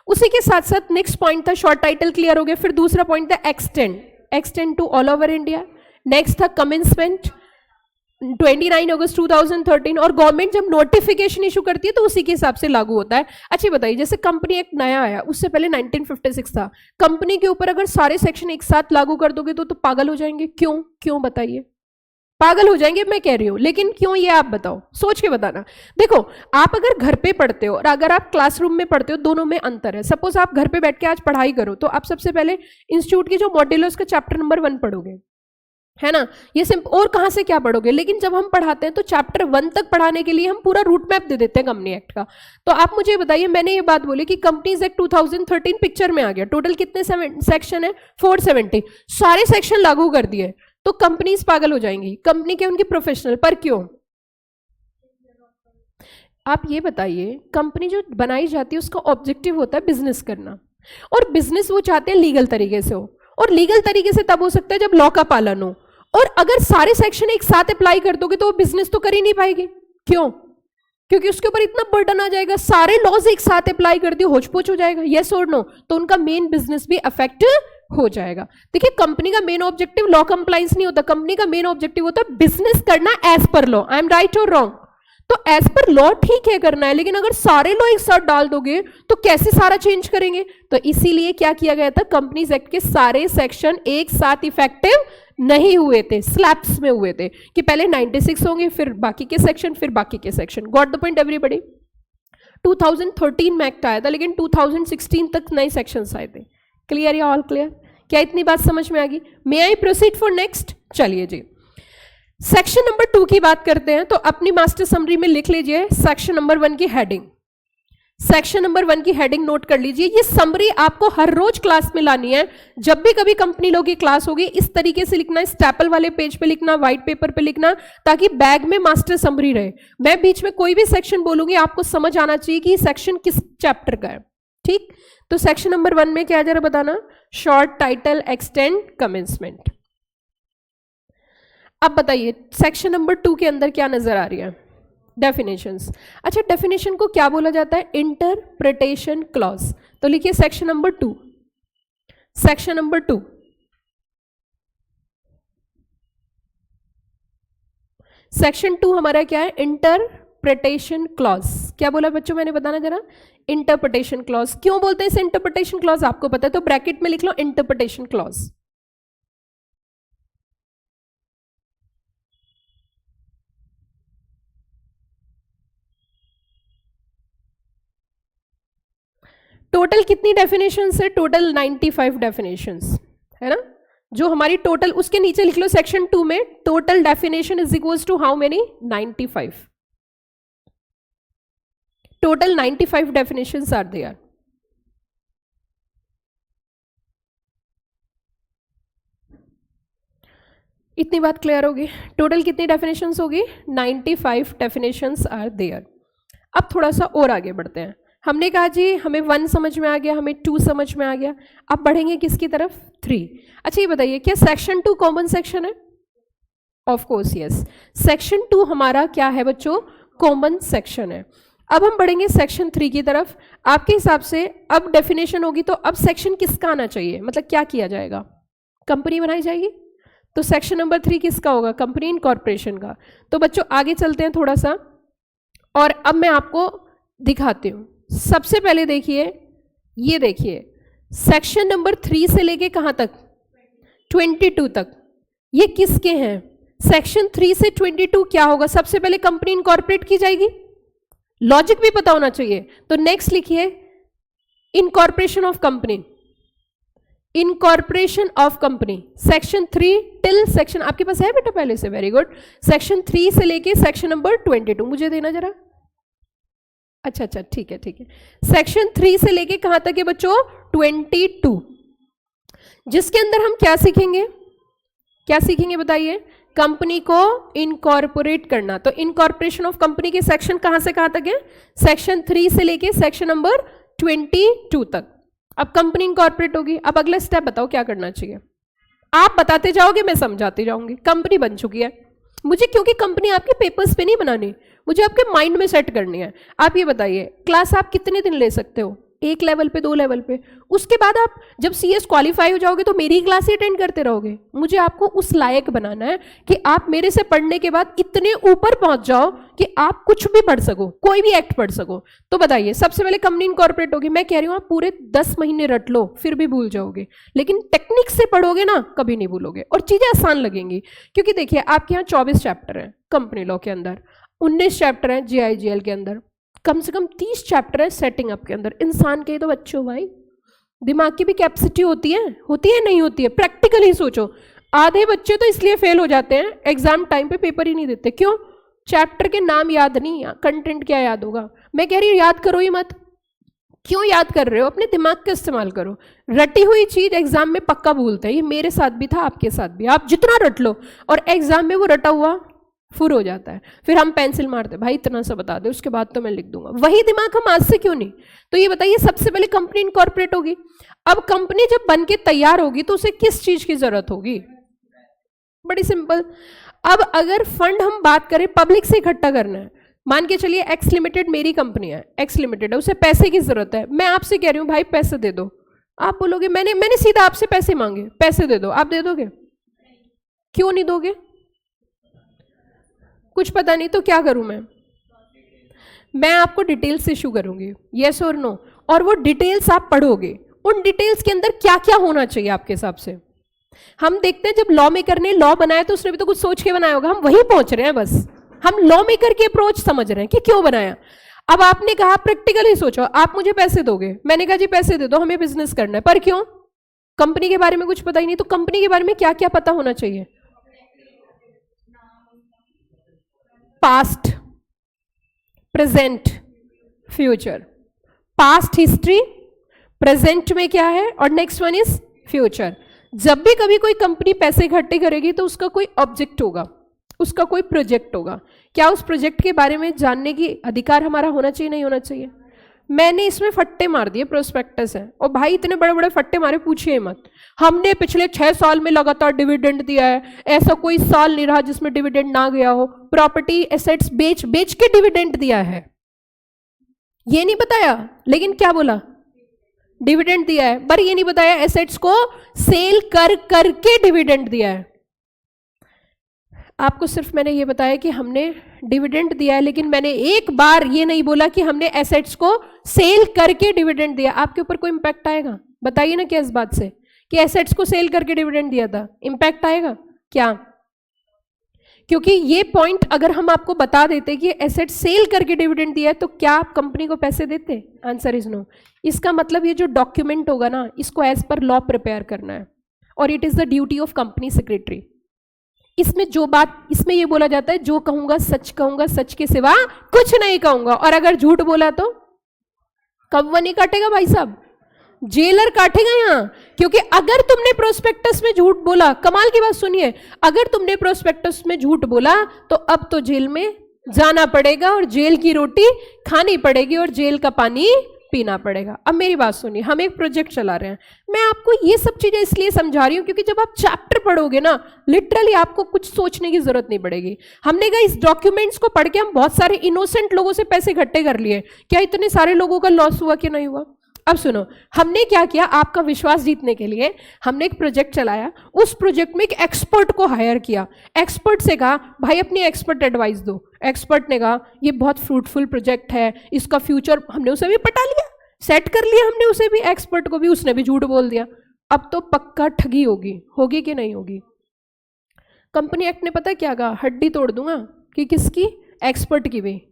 उसी के साथ साथ नेक्स्ट पॉइंट था, शॉर्ट टाइटल क्लियर हो गया। फिर दूसरा पॉइंट था extend, extend to all over India. Next था कमेंसमेंट 29 अगस्त 2013, और गवर्नमेंट जब नोटिफिकेशन इशू करती है तो उसी के हिसाब से लागू होता है। अच्छा बताइए, जैसे कंपनी एक्ट नया आया, उससे पहले 1956 था, कंपनी के ऊपर अगर सारे सेक्शन एक साथ लागू कर दोगे तो पागल हो जाएंगे। क्यों? क्यों बताइए? पागल हो जाएंगे मैं कह रही हूं, लेकिन क्यों ये आप बताओ, सोच के बताना। देखो आप अगर घर पे पढ़ते हो और अगर आप क्लासरूम में पढ़ते हो, दोनों में अंतर है। सपोज आप घर पे बैठ के आज पढ़ाई करो तो आप सबसे पहले इंस्टीट्यूट की जो मॉड्यूल है उसका चैप्टर नंबर 1 पढ़ोगे, है ना? ये सिंपल। और कहां से क्या पढ़ोगे? लेकिन जब हम पढ़ाते हैं तो चैप्टर 1 तक पढ़ाने के लिए हम पूरा रूट मैप दे देते हैं कंपनी एक्ट का। तो आप मुझे बताइए, मैंने ये बात बोली कि कंपनीज एक्ट 2013 पिक्चर में आ गया, टोटल कितने सेक्शन है? 470, सारे सेक्शन लागू कर दिए तो कंपनीज पागल हो जाएंगी। कंपनी के उनकी प्रोफेशनल, पर क्यों? आप ये बताइए, कंपनी जो बनाई जाती है उसका ऑब्जेक्टिव होता है बिजनेस करना, और बिजनेस वो चाहते हैं लीगल तरीके से हो, और लीगल तरीके से तब हो सकता है जब लॉ का पालन हो। और अगर सारे सेक्शन एक साथ अप्लाई कर दोगे तो वो बिजनेस तो कर ही नहीं पाएगी। क्यों? क्योंकि उसके ऊपर इतना बर्डन आ जाएगा, सारे लॉज एक साथ अप्लाई कर दिए, होच पोच हो जाएगा। यस और नो? तो उनका मेन बिजनेस भी अफेक्ट हो जाएगा। देखिए कंपनी का मेन ऑब्जेक्टिव लॉ कंप्लायंस नहीं होता, कंपनी का मेन ऑब्जेक्टिव होता है बिजनेस करना as per law. I am right or wrong? तो एज पर लॉ ठीक है करना है, लेकिन अगर सारे लॉ एक साथ डाल दोगे तो कैसे सारा चेंज करेंगे? तो इसीलिए क्या किया गया था, कंपनीज एक्ट के सारे सेक्शन एक साथ इफेक्टिव नहीं हुए थे, स्लैप्स में हुए थे, कि पहले 96 होंगे, फिर बाकी के सेक्शन, फिर बाकी के section. Got the point everybody? 2013 में एक्ट आया था, लेकिन 2016 तक नए सेक्शंस आए थे। क्लियर या ऑल क्लियर? क्या इतनी बात समझ में आ गई? मे आई प्रोसीड फॉर नेक्स्ट? चलिए जी, सेक्शन नंबर 2 की बात करते हैं। तो अपनी मास्टर समरी में लिख लीजिए सेक्शन नंबर 1 की हेडिंग। सेक्शन नंबर 1 की हेडिंग नोट कर लीजिए। ये समरी आपको हर रोज क्लास में लानी है। जब भी कभी कंपनी लोग की क्लास होगी इस तरीके से लिखना, स्टेपल वाले पेज पे लिखना, व्हाइट पेपर पे लिखना, ताकि बैग में मास्टर समरी रहे। मैं बीच में कोई भी सेक्शन बोलूंगी, आपको समझ आना चाहिए कि सेक्शन किस चैप्टर का है। ठीक? तो सेक्शन नंबर 1 में क्या जरा बताना? Short title, extend, commencement. अब बताइए सेक्शन नंबर 2 के अंदर क्या नजर आ रही है? डेफिनेशंस। अच्छा, डेफिनेशन को क्या बोला जाता है? Interpretation clause. तो लिखिए section number 2, section number 2, section 2 हमारा क्या है? Interpretation clause. क्या बोला बच्चों मैंने, बताना जरा। Interpretation clause. क्यों बोलते हैं इसे इंटरप्रिटेशन क्लॉज? आपको पता है तो ब्रैकेट में लिख लो इंटरप्रिटेशन क्लॉज। टोटल कितनी डेफिनेशंस है? टोटल 95 डेफिनेशंस है ना, जो हमारी टोटल, उसके नीचे लिख लो सेक्शन 2 में total definition is equals to how many? 95। Total 95 definitions are there. इतनी बात क्लियर होगी? टोटल कितनी डेफिनेशंस होगी? 95 डेफिनेशंस आर देयर। अब थोड़ा सा और आगे बढ़ते हैं। हमने कहा जी हमें 1 समझ में आ गया, हमें 2 समझ में आ गया, अब बढ़ेंगे किसकी तरफ? 3। अच्छा ये बताइए क्या सेक्शन 2 कॉमन सेक्शन है? ऑफ कोर्स यस, सेक्शन 2 हमारा क्या है बच्चों? कॉमन सेक्शन है। अब हम बढ़ेंगे सेक्शन 3 की तरफ। आपके हिसाब से अब डेफिनेशन होगी तो अब सेक्शन किसका आना चाहिए? मतलब क्या किया जाएगा? कंपनी बनाई जाएगी, तो सेक्शन नंबर 3 किसका होगा? कंपनी इनकॉर्पोरेशन का। तो बच्चों आगे चलते हैं थोड़ा सा, और अब मैं आपको दिखाती हूँ। सबसे पहले देखिए, ये देखिए सेक्शन नंबर 3 से लेके कहाँ तक? 22 तक। ये किसके हैं? सेक्शन 3 से 22 क्या होगा? सबसे पहले कंपनी इनकॉर्पोरेट की जाएगी, लॉजिक भी पता होना चाहिए। तो नेक्स्ट लिखिए incorporation of company, incorporation of company. Section 3 till section, आपके पास है बेटा पहले से? Very good. सेक्शन 3 से लेके सेक्शन नंबर 22 मुझे देना जरा। अच्छा अच्छा ठीक है ठीक है। सेक्शन 3 से लेके कहां तक है बच्चों? 22, जिसके अंदर हम क्या सीखेंगे? क्या सीखेंगे बताइए? कंपनी को इनकॉर्पोरेट करना। तो इनकॉर्पोरेशन ऑफ कंपनी के सेक्शन कहां से कहां तक है? सेक्शन 3 से लेके सेक्शन नंबर 22 तक। अब कंपनी इनकॉर्पोरेट होगी, अब अगला स्टेप बताओ क्या करना चाहिए? आप बताते जाओगे, मैं समझाती जाऊंगी। कंपनी बन चुकी है, मुझे क्योंकि कंपनी आपके पेपर्स पे नहीं बनानी, मुझे आपके माइंड में सेट करनी है। आप ये बताइए क्लास आप कितने दिन ले सकते हो? 1 लेवल पे, 2 लेवल पे। उसके बाद आप जब CS क्वालिफाई हो जाओगे तो मेरी क्लास ही अटेंड करते रहोगे। मुझे आपको उस लायक बनाना है कि आप मेरे से पढ़ने के बाद इतने ऊपर पहुंच जाओ कि आप कुछ भी पढ़ सको, कोई भी एक्ट पढ़ सको। तो बताइए सबसे पहले कंपनी इनकॉर्पोरेट होगी। मैं कह रही हूँ आप पूरे 10 महीने रट लो फिर भी भूल जाओगे, लेकिन टेक्निक से पढ़ोगे ना कभी नहीं भूलोगे और चीजें आसान लगेंगी। क्योंकि देखिए आपके यहाँ 24 चैप्टर है कंपनी लॉ के अंदर, 19 चैप्टर है GIGL के अंदर, कम से कम 30 चैप्टर है सेटिंग अप के अंदर। इंसान के तो बच्चों भाई दिमाग की भी कैपेसिटी होती है नहीं होती है? प्रैक्टिकली सोचो, आधे बच्चे तो इसलिए फेल हो जाते हैं एग्जाम टाइम पे पेपर ही नहीं देते। क्यों? चैप्टर के नाम याद नहीं, कंटेंट क्या याद होगा। मैं कह रही हूँ याद करो ही मत। क्यों याद कर रहे हो? अपने दिमाग का इस्तेमाल करो। रटी हुई चीज एग्जाम में पक्का भूलते हैं, ये मेरे साथ भी था, आपके साथ भी। आप जितना रट लो और एग्जाम में वो रटा हुआ फुर हो जाता है, फिर हम पेंसिल मारते भाई इतना सा बता दे उसके बाद तो मैं लिख दूंगा। वही दिमाग हम आज से क्यों नहीं? तो ये बताइए सबसे पहले कंपनी इनकॉर्पोरेट होगी। अब कंपनी जब बन के तैयार होगी तो उसे किस चीज की जरूरत होगी? बड़ी सिंपल। अब अगर फंड हम बात करें पब्लिक से इकट्ठा करना है, मान के चलिए एक्स लिमिटेड मेरी कंपनी है, एक्स लिमिटेड है, उसे पैसे की जरूरत है। मैं आपसे कह रही हूँ भाई पैसे दे दो, आप बोलोगे मैंने सीधा आपसे पैसे मांगे, पैसे दे दो, आप दे दोगे? क्यों नहीं दोगे? कुछ पता नहीं तो क्या करूं मैं आपको डिटेल्स इशू करूंगी, यस और नो, और वो डिटेल्स आप पढ़ोगे। उन डिटेल्स के अंदर क्या क्या होना चाहिए आपके हिसाब से? हम देखते हैं जब लॉ मेकर ने लॉ बनाया तो उसने भी तो कुछ सोच के बनाया होगा, हम वहीं पहुंच रहे हैं। बस हम लॉ मेकर की अप्रोच समझ रहे हैं कि क्यों बनाया। अब आपने कहा प्रैक्टिकली सोचो, आप मुझे पैसे दोगे, मैंने कहा जी पैसे दे दो, हमें बिजनेस करना है, पर क्यों? कंपनी के बारे में कुछ पता ही नहीं। तो कंपनी के बारे में क्या क्या पता होना चाहिए? Past, present, future. Past history, present में क्या है, और नेक्स्ट वन इज फ्यूचर। जब भी कभी कोई कंपनी पैसे इकट्ठे करेगी तो उसका कोई ऑब्जेक्ट होगा, उसका कोई प्रोजेक्ट होगा। क्या उस प्रोजेक्ट के बारे में जानने की अधिकार हमारा होना चाहिए नहीं होना चाहिए? मैंने इसमें फट्टे मार दिए, प्रोस्पेक्टस है, और भाई इतने बड़े बड़े फट्टे मारे पूछिए मत। हमने पिछले 6 साल में लगातार डिविडेंड दिया है, ऐसा कोई साल नहीं रहा जिसमें डिविडेंड ना गया हो। प्रॉपर्टी एसेट्स बेच बेच के डिविडेंड दिया है, ये नहीं बताया, लेकिन क्या बोला, डिविडेंड दिया है। पर ये नहीं बताया एसेट्स को सेल कर करके डिविडेंड दिया है। आपको सिर्फ मैंने ये बताया कि हमने डिविडेंड दिया है, लेकिन मैंने एक बार ये नहीं बोला कि हमने एसेट्स को सेल करके डिविडेंड दिया। आपके ऊपर कोई इंपैक्ट आएगा? बताइए ना क्या इस बात से कि एसेट्स को सेल करके डिविडेंड दिया था, इंपैक्ट आएगा क्या? क्योंकि ये पॉइंट अगर हम आपको बता देते कि एसेट सेल करके डिविडेंड दिया है, तो क्या आप कंपनी को पैसे देते? Answer is no. इसका मतलब ये जो डॉक्यूमेंट होगा ना, इसको एज पर लॉ प्रिपेयर करना है, और it is the duty of company secretary. इसमें जो बात, इसमें ये बोला जाता है जो कहूंगा सच के सिवा कुछ नहीं कहूंगा, और अगर झूठ बोला तो कौवा नहीं काटेगा भाई साहब, जेलर काटेगा यहां। क्योंकि अगर तुमने प्रोस्पेक्टस में झूठ बोला, कमाल की बात सुनिए, अगर तुमने प्रोस्पेक्टस में झूठ बोला तो अब तो जेल में जाना पड़ेगा, और जेल की रोटी खानी पड़ेगी, और जेल का पानी पीना पड़ेगा। अब मेरी बात सुनिए, हम एक प्रोजेक्ट चला रहे हैं, मैं आपको ये सब चीजें इसलिए समझा रही हूं क्योंकि जब आप चैप्टर पढ़ोगे ना, लिटरली आपको कुछ सोचने की जरूरत नहीं पड़ेगी। हमने कहा इस डॉक्यूमेंट्स को पढ़ के हम बहुत सारे इनोसेंट लोगों से पैसे इकट्ठे कर लिए, क्या इतने सारे लोगों का लॉस हुआ कि नहीं हुआ? अब सुनो, हमने क्या किया, आपका विश्वास जीतने के लिए हमने एक प्रोजेक्ट चलाया। उस प्रोजेक्ट में एक एक्सपर्ट को हायर किया। एक्सपर्ट से कहा भाई अपनी एक्सपर्ट एडवाइस दो। एक्सपर्ट ने कहा ये बहुत फ्रूटफुल प्रोजेक्ट है, इसका फ्यूचर, हमने उसे भी पटा लिया, सेट कर लिया हमने उसे भी, एक्सपर्ट को भी, उसने भी झूठ बोल दिया। अब तो पक्का ठगी होगी कि नहीं होगी? कंपनी एक्ट ने पता क्या कहा, हड्डी तोड़ दूंगा कि किसकी, एक्सपर्ट की भी।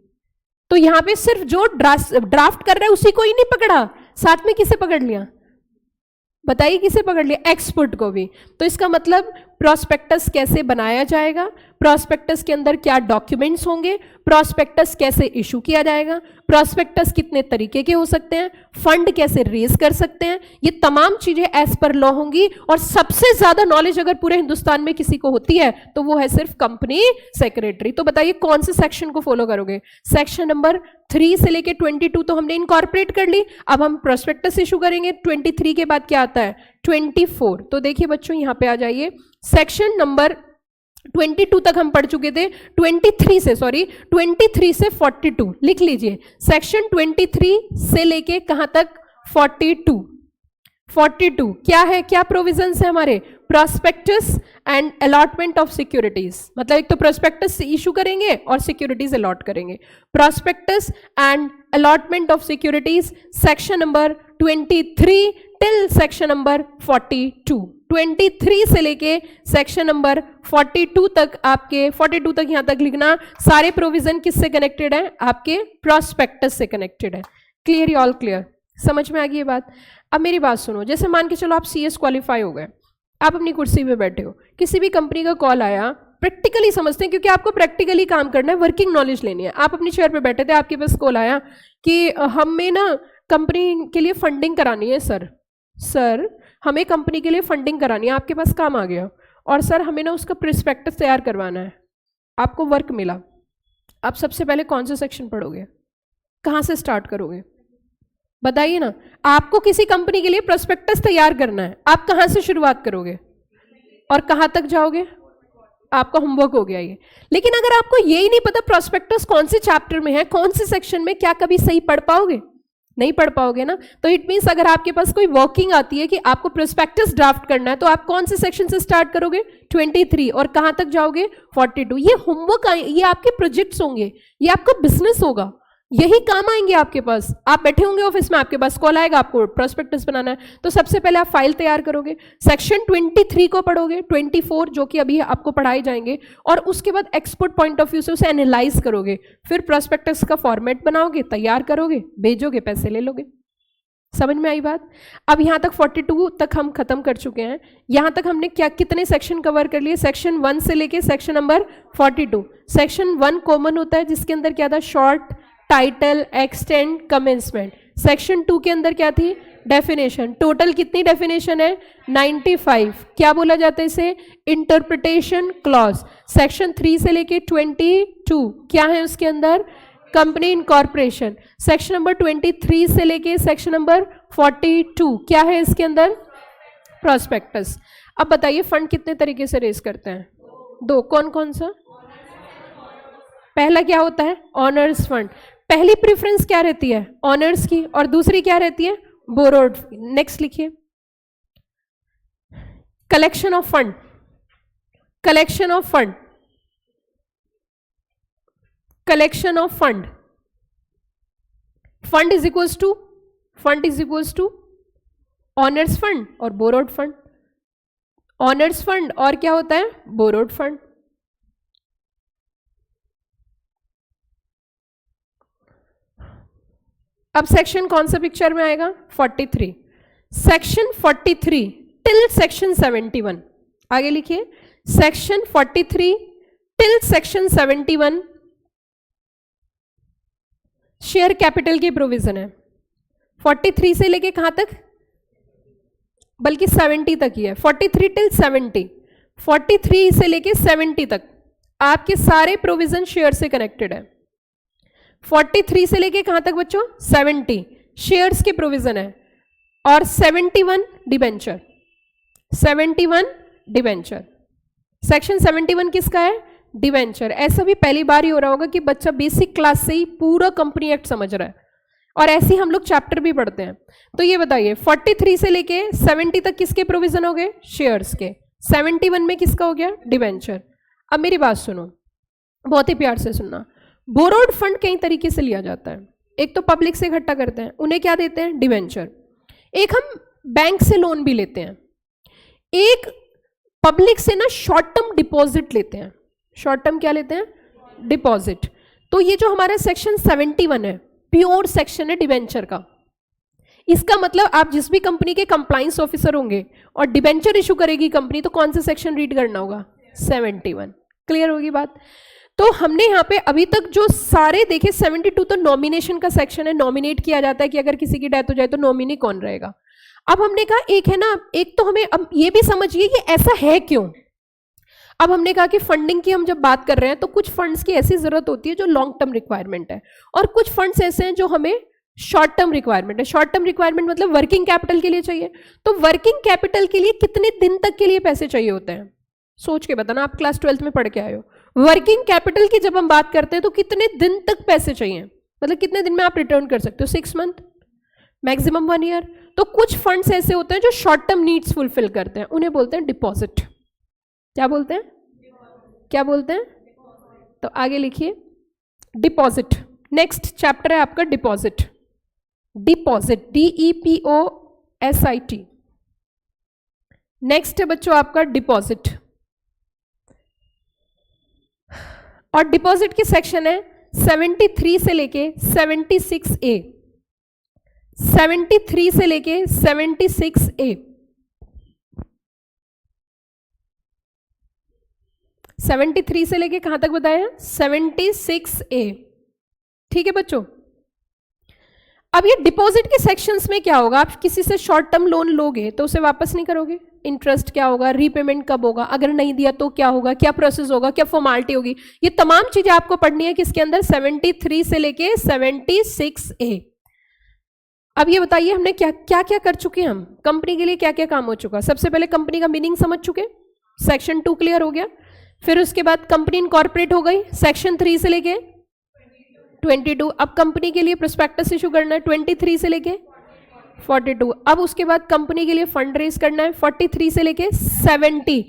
तो यहां पे सिर्फ जो ड्राफ्ट कर रहा है उसी को ही नहीं पकड़ा, साथ में किसे पकड़ लिया? बताइए किसे पकड़ लिया? एक्सपर्ट को भी। तो इसका मतलब प्रॉस्पेक्टस कैसे बनाया जाएगा, प्रॉस्पेक्टस के अंदर क्या डॉक्यूमेंट्स होंगे, प्रॉस्पेक्टस कैसे इशू किया जाएगा, प्रॉस्पेक्टस कितने तरीके के हो सकते हैं, फंड कैसे रेज कर सकते हैं, ये तमाम चीजें एज पर लॉ होंगी। और सबसे ज्यादा नॉलेज अगर पूरे हिंदुस्तान में किसी को होती है तो वो है सिर्फ कंपनी सेक्रेटरी। तो बताइए कौन से सेक्शन को फॉलो करोगे? सेक्शन नंबर 3 से लेके 22 तो हमने इनकॉर्पोरेट कर ली। अब हम प्रोस्पेक्टस इशू करेंगे। 23 के बाद क्या आता है? 24। तो देखिए बच्चों यहां पे आ जाइए, सेक्शन नंबर 22 तक हम पढ़ चुके थे, 23 से 42 लिख लीजिए। सेक्शन 23 से लेके कहां तक? 42 क्या है, क्या प्रोविजंस है हमारे? Prospectus and allotment of securities. मतलब एक तो प्रोस्पेक्टस इशू करेंगे और सिक्योरिटीज अलॉट करेंगे। Prospectus and allotment of securities, section number 23 till section number 42। 23 से लेके सेक्शन नंबर 42 तक, आपके 42 तक यहां तक लिखना। सारे प्रोविजन किससे कनेक्टेड है? आपके प्रॉस्पेक्टस से कनेक्टेड है। क्लियर? All clear? समझ में आ गई ये बात? अब मेरी बात सुनो, जैसे मान के चलो आप CS क्वालिफाई हो गए, आप अपनी कुर्सी पे बैठे हो, किसी भी कंपनी का कॉल आया, प्रैक्टिकली समझते हैं क्योंकि आपको प्रैक्टिकली काम करना है, वर्किंग नॉलेज लेनी है। आप अपनी चेयर पे बैठे थे, आपके पास कॉल आया कि हमें ना कंपनी के लिए फंडिंग करानी है सर हमें कंपनी के लिए फंडिंग करानी है। आपके पास काम आ गया, और सर हमें ना उसका प्रोस्पेक्टस तैयार करवाना है। आपको वर्क मिला, आप सबसे पहले कौन सा सेक्शन पढ़ोगे? कहाँ से स्टार्ट करोगे? बताइए ना। आपको किसी कंपनी के लिए प्रोस्पेक्टस तैयार करना है, आप कहाँ से शुरुआत करोगे और कहाँ तक जाओगे? आपका होमवर्क हो गया ये। लेकिन अगर आपको यही नहीं पता प्रोस्पेक्टस कौन से चैप्टर में है, कौन से सेक्शन में, क्या कभी सही पढ़ पाओगे? नहीं पढ़ पाओगे ना। तो इट मीन्स अगर आपके पास कोई वर्किंग आती है कि आपको प्रोस्पेक्टस ड्राफ्ट करना है, तो आप कौन से सेक्शन से स्टार्ट करोगे? 23 और कहां तक जाओगे? 42। ये होमवर्क, ये आपके प्रोजेक्ट्स होंगे, ये आपका बिजनेस होगा, यही काम आएंगे आपके पास। आप बैठे होंगे ऑफिस में, आपके पास कॉल आएगा, आपको प्रोस्पेक्टस बनाना है, तो सबसे पहले आप फाइल तैयार करोगे, सेक्शन 23 को पढ़ोगे, 24 जो कि अभी आपको पढ़ाए जाएंगे, और उसके बाद एक्सपोर्ट पॉइंट ऑफ व्यू से उसे एनालाइज करोगे, फिर प्रोस्पेक्टस का फॉर्मेट बनाओगे, तैयार करोगे, भेजोगे, पैसे ले लोगे। समझ में आई बात? अब यहां तक 42 तक हम खत्म कर चुके हैं। यहां तक हमने क्या कितने सेक्शन कवर कर लिए? सेक्शन 1 से लेके सेक्शन नंबर 42। सेक्शन 1 कॉमन होता है, जिसके अंदर क्या था? Short, title, extend, commencement. Section 2 के अंदर क्या थी? डेफिनेशन। टोटल कितनी डेफिनेशन है? 95। क्या बोला जाता है इसे? Interpretation clause. सेक्शन 3 से लेके 22 क्या है उसके अंदर? Company incorporation. सेक्शन नंबर 23 से लेके सेक्शन नंबर 42 क्या है इसके अंदर? प्रोस्पेक्टस। अब बताइए फंड कितने तरीके से रेज करते हैं? दो। कौन कौन सा? पहला क्या होता है? Honours fund. पहली प्रेफरेंस क्या रहती है? ऑनर्स की, और दूसरी क्या रहती है? बोरोड। नेक्स्ट लिखिए, collection of fund. Collection of fund, collection of fund, fund is equals to, fund is equals to owners fund और बोरोड फंड। ऑनर्स फंड और क्या होता है? Borrowed fund. अब सेक्शन कौन सा पिक्चर में आएगा? 43। Section 43 till section 71। आगे लिखिए, section 43 till section 71 share capital की प्रोविजन है। 43 से लेके कहां तक? बल्कि 70 तक ही है। 43 टिल 70, 43 से लेके 70 तक आपके सारे प्रोविजन शेयर से कनेक्टेड है। 43 से लेके कहां तक बच्चों? 70 शेयर्स के प्रोविजन है, और 71 डिबेंचर। 71 डिबेंचर। सेक्शन 71 किसका है? डिबेंचर। ऐसा भी पहली बार ही हो रहा होगा कि बच्चा बेसिक क्लास से ही पूरा कंपनी एक्ट समझ रहा है, और ऐसे ही हम लोग चैप्टर भी पढ़ते हैं। तो ये बताइए 43 से लेके 70 तक किसके प्रोविजन हो गए? शेयर्स के। 71 में किसका हो गया? डिबेंचर। अब मेरी बात सुनो, बहुत ही प्यार से सुनना। बोरोड फंड कई तरीके से लिया जाता है। एक तो पब्लिक से इकट्ठा करते हैं, उन्हें क्या देते हैं? डिबेंचर। एक हम बैंक से लोन भी लेते हैं। एक पब्लिक से ना शॉर्ट टर्म डिपॉजिट लेते हैं। शॉर्ट टर्म क्या लेते हैं? डिपॉजिट। तो ये जो हमारा सेक्शन 71 है, प्योर सेक्शन है डिबेंचर का। इसका मतलब आप जिस भी कंपनी के कंप्लायंस ऑफिसर होंगे और डिबेंचर इशू करेगी कंपनी, तो कौन सा सेक्शन रीड करना होगा? 71। क्लियर होगी बात? तो हमने यहाँ पे अभी तक जो सारे देखे, 72 तो नॉमिनेशन का सेक्शन है, नॉमिनेट किया जाता है कि अगर किसी की डेथ हो जाए तो नॉमिनी कौन रहेगा। अब हमने कहा एक है ना, एक तो हमें अब ये भी समझिए कि ऐसा है क्यों। अब हमने कहा कि फंडिंग की हम जब बात कर रहे हैं तो कुछ फंड्स की ऐसी जरूरत होती है जो लॉन्ग टर्म रिक्वायरमेंट है, और कुछ फंड्स ऐसे हैं जो हमें शॉर्ट टर्म रिक्वायरमेंट है। शॉर्ट टर्म रिक्वायरमेंट मतलब वर्किंग कैपिटल के लिए चाहिए। तो वर्किंग कैपिटल के लिए कितने दिन तक के लिए पैसे चाहिए होते हैं? सोच के बताना, आप क्लास 12th में पढ़ के आए हो। वर्किंग कैपिटल की जब हम बात करते हैं तो कितने दिन तक पैसे चाहिए, मतलब कितने दिन में आप रिटर्न कर सकते हो? 6 मंथ, मैक्सिमम 1 ईयर। तो कुछ फंड्स ऐसे होते हैं जो शॉर्ट टर्म नीड्स फुलफिल करते हैं, उन्हें बोलते हैं डिपॉजिट। क्या बोलते हैं? क्या बोलते हैं? तो आगे लिखिए, डिपॉजिट। नेक्स्ट चैप्टर है आपका डिपॉजिट। Deposit, DEPOSIT। नेक्स्ट है बच्चों आपका डिपॉजिट, और डिपॉजिट की सेक्शन है 73 से लेके 76A। 73 से लेके 76A। 73 से लेके कहां तक बताया? 76A। ठीक है बच्चों। अब ये डिपॉजिट के सेक्शंस में क्या होगा? आप किसी से शॉर्ट टर्म लोन लोगे तो उसे वापस नहीं करोगे, इंटरेस्ट क्या होगा, रीपेमेंट कब होगा, अगर नहीं दिया तो क्या होगा, क्या प्रोसेस होगा, क्या फॉर्मेलिटी होगी, ये तमाम चीजें आपको पढ़नी है किसके अंदर? 73 से लेके 76A। अब ये बताइए हमने क्या क्या क्या कर चुके हैं, हम कंपनी के लिए क्या क्या काम हो चुका। सबसे पहले कंपनी का मीनिंग समझ चुके, सेक्शन 2 क्लियर हो गया। फिर उसके बाद कंपनी इनकॉर्पोरेट हो गई, सेक्शन 3 से लेके 22। अब कंपनी के लिए प्रोस्पेक्टस इशू करना है 23 से लेके 42। अब उसके बाद कंपनी के लिए फंड रेज करना है 43 से लेके 70।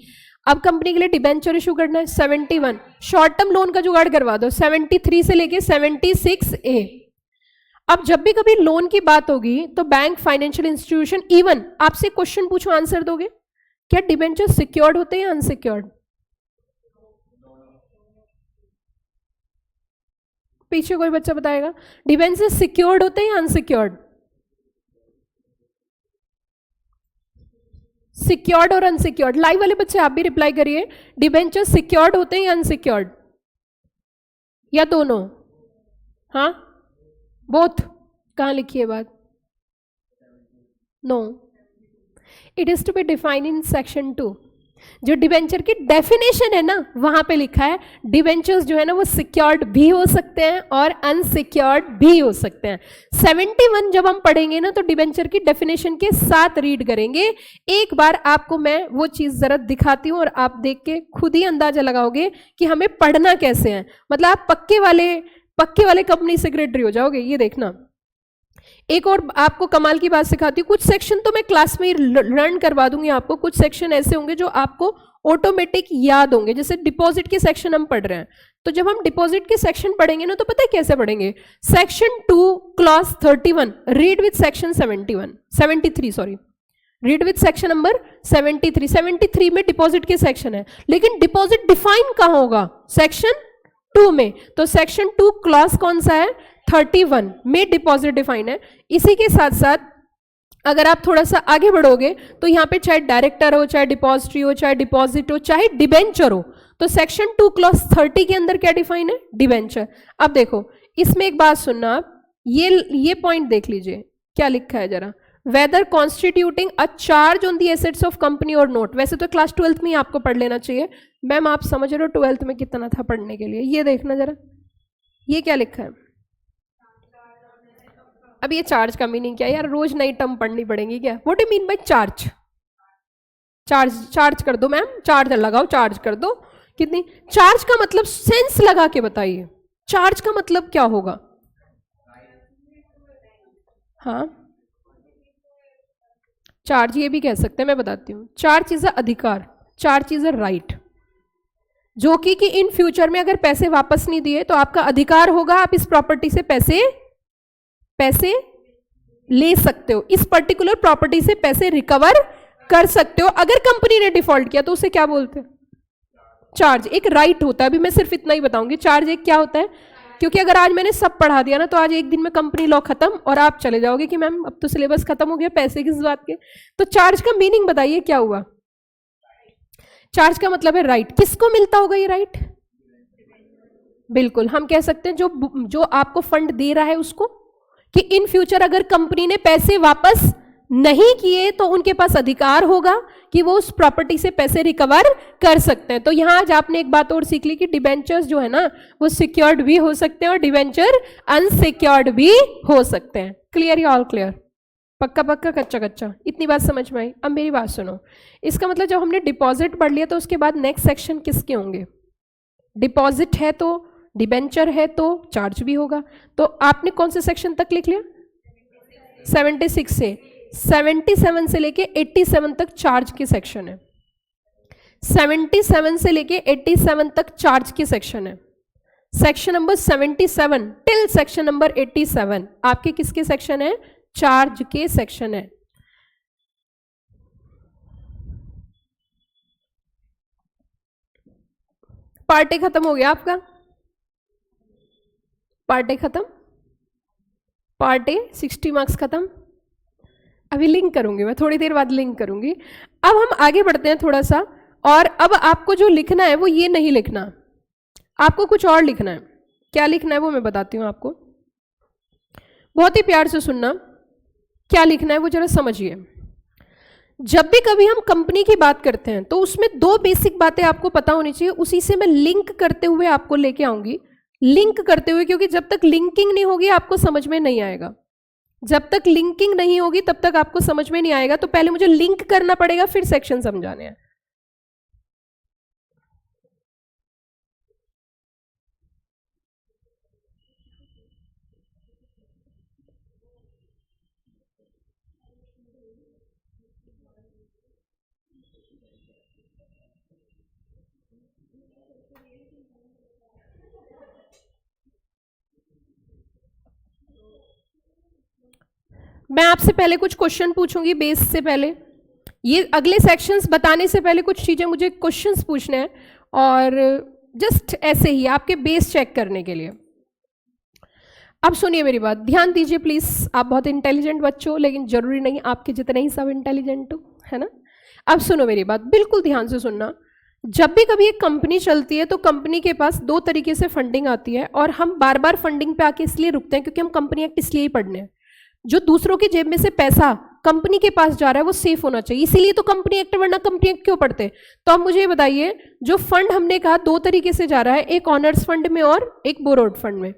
अब कंपनी के लिए डिबेंचर इशू करना है 71। शॉर्ट टर्म लोन का जुगाड़ करवा दो 73 से लेके 76A। अब जब भी कभी लोन की बात होगी तो बैंक, फाइनेंशियल इंस्टीट्यूशन, इवन आपसे क्वेश्चन पूछो आंसर दोगे, क्या डिबेंचर सिक्योर्ड होते हैं या अनसिक्योर्ड? पीछे कोई बच्चा बताएगा, डिबेंचर सिक्योर्ड होते हैं या अनसिक्योर्ड? सिक्योर्ड और अनसिक्योर्ड। लाइव वाले बच्चे आप भी रिप्लाई करिए, डिबेंचर सिक्योर्ड होते हैं या अनसिक्योर्ड, या दोनों? हाँ, बोथ। कहां लिखी है बात? No, it is to be defined in section 2। जो डिबेंचर की डेफिनेशन है ना वहां पे लिखा है डिबेंचर्स जो है ना वो सिक्योर्ड भी हो सकते हैं और अनसिक्योर्ड भी हो सकते हैं। 71 जब हम पढ़ेंगे ना तो डिबेंचर की डेफिनेशन के साथ रीड करेंगे। एक बार आपको मैं वो चीज जरा दिखाती हूँ और आप देख के खुद ही अंदाजा लगाओगे कि हमें पढ़ना कैसे है। मतलब आप पक्के वाले कंपनी सेक्रेटरी हो जाओगे। ये देखना, एक और आपको कमाल की बात सिखाती हूँ। कुछ सेक्शन तो मैं क्लास में लर्न करवा दूंगी आपको, कुछ सेक्शन ऐसे होंगे जो आपको ऑटोमेटिक याद होंगे। जैसे डिपॉजिट के सेक्शन हम पढ़ रहे हैं, तो जब हम डिपॉजिट के सेक्शन पढ़ेंगे ना तो पता है कैसे पढ़ेंगे? Section 2 clause 31 read with section 73 sorry, read with section number 73 में डिपॉजिट के सेक्शन है, लेकिन डिपॉजिट डिफाइन कहाँ होगा? सेक्शन 2 में। तो सेक्शन 2 क्लॉज कौन सा है? 31 में डिपॉजिट डिफाइन है। इसी के साथ साथ अगर आप थोड़ा सा आगे बढ़ोगे तो यहाँ पे चाहे डायरेक्टर हो, चाहे डिपॉजिटरी हो, चाहे डिपॉजिट हो, चाहे डिबेंचर हो, तो सेक्शन 2 क्लॉज 30 के अंदर क्या डिफाइन है? डिबेंचर। अब देखो इसमें एक बात सुनना आप, ये पॉइंट देख लीजिए क्या लिखा है जरा। Whether constituting a charge on the assets of company or not. वैसे तो क्लास 12th में ही आपको पढ़ लेना चाहिए। मैम आप समझ रहे हो 12th में कितना था पढ़ने के लिए? ये देखना जरा, ये क्या लिखा है। अब ये चार्ज का मीनिंग क्या है यार? रोज नई टर्म पढ़नी पड़ेगी क्या? What do mean by charge? Charge कर दो मैम, चार्ज लगाओ, चार्ज कर दो। कितनी? चार्ज का मतलब सेंस लगा के बताइए, चार्ज का मतलब क्या होगा? हाँ, चार्ज ये भी कह सकते हैं, मैं बताती हूँ। चार्ज इज अ अधिकार, चार्ज इज अ राइट, जो कि इन फ्यूचर में अगर पैसे वापस नहीं दिए तो आपका अधिकार होगा, आप इस प्रॉपर्टी से पैसे ले सकते हो, इस पर्टिकुलर प्रॉपर्टी से पैसे रिकवर कर सकते हो। अगर कंपनी ने डिफॉल्ट किया तो उसे क्या बोलते हैं? चार्ज। एक राइट होता है। अभी मैं सिर्फ इतना ही बताऊंगी चार्ज एक क्या होता है, क्योंकि अगर आज मैंने सब पढ़ा दिया ना तो आज एक दिन में कंपनी लॉ खत्म और आप चले जाओगे कि मैम अब तो सिलेबस खत्म हो गया, पैसे किस बात के। तो चार्ज का मीनिंग बताइए क्या हुआ? चार्ज का मतलब है राइट। किसको मिलता होगा ये राइट? बिल्कुल, हम कह सकते हैं जो आपको फंड दे रहा है उसको, कि इन फ्यूचर अगर कंपनी ने पैसे वापस नहीं किए तो उनके पास अधिकार होगा कि वो उस प्रॉपर्टी से पैसे रिकवर कर सकते हैं। तो यहां आज आपने एक बात और सीख ली कि डिबेंचर्स जो है ना वो सिक्योर्ड भी हो सकते हैं और डिबेंचर अनसिक्योर्ड भी हो सकते हैं। क्लियर या ऑल क्लियर? पक्का पक्का, कच्चा कच्चा? इतनी बात समझ में आई? अब मेरी बात सुनो। इसका मतलब जब हमने डिपॉजिट पढ़ लिया तो उसके बाद नेक्स्ट सेक्शन किसके होंगे? डिपॉजिट है तो डिबेंचर है तो चार्ज भी होगा। तो आपने कौन से सेक्शन तक लिख लिया? 76 से 77 से लेके 87 तक चार्ज के सेक्शन है। 77 से लेके 87 तक चार्ज के सेक्शन है। Section number 77 till section number 87 आपके किसके सेक्शन है? चार्ज के सेक्शन है। पार्ट ए खत्म हो गया आपका? पार्ट ए खत्म, पार्ट ए 60 मार्क्स खत्म। अभी लिंक करूंगी मैं, थोड़ी देर बाद लिंक करूंगी। अब हम आगे बढ़ते हैं थोड़ा सा, और अब आपको जो लिखना है वो ये नहीं लिखना, आपको कुछ और लिखना है। क्या लिखना है वो मैं बताती हूँ आपको, बहुत ही प्यार से सुनना। क्या लिखना है वो जरा समझिए। जब भी कभी हम कंपनी की बात करते हैं तो उसमें दो बेसिक बातें आपको पता होनी चाहिए, उसी से मैं लिंक करते हुए आपको लेके आऊंगी। लिंक करते हुए, क्योंकि जब तक लिंकिंग नहीं होगी आपको समझ में नहीं आएगा। जब तक लिंकिंग नहीं होगी तब तक आपको समझ में नहीं आएगा। तो पहले मुझे लिंक करना पड़ेगा, फिर सेक्शन समझाने हैं। मैं आपसे पहले कुछ क्वेश्चन पूछूंगी बेस से पहले। ये अगले सेक्शंस बताने से पहले कुछ चीजें मुझे क्वेश्चंस पूछने हैं, और जस्ट ऐसे ही आपके बेस चेक करने के लिए। अब सुनिए मेरी बात, ध्यान दीजिए प्लीज। आप बहुत इंटेलिजेंट बच्चे हो, लेकिन जरूरी नहीं आपके जितने ही सब इंटेलिजेंट हो, है ना। अब सुनो मेरी बात, बिल्कुल ध्यान से सुनना। जब भी कभी एक कंपनी चलती है तो कंपनी के पास दो तरीके से फंडिंग आती है, और हम बार बार फंडिंग पे आके इसलिए रुकते हैं क्योंकि हम कंपनी एक्ट इसलिए ही पढ़ने हैं। जो दूसरों की जेब में से पैसा कंपनी के पास जा रहा है वो सेफ होना चाहिए, इसीलिए तो कंपनी एक्ट, वरना कंपनी एक्ट क्यों पढ़ते? तो अब मुझे ये बताइए, जो फंड हमने कहा दो तरीके से जा रहा है, एक ऑनर्स फंड में और एक बोरोड फंड में।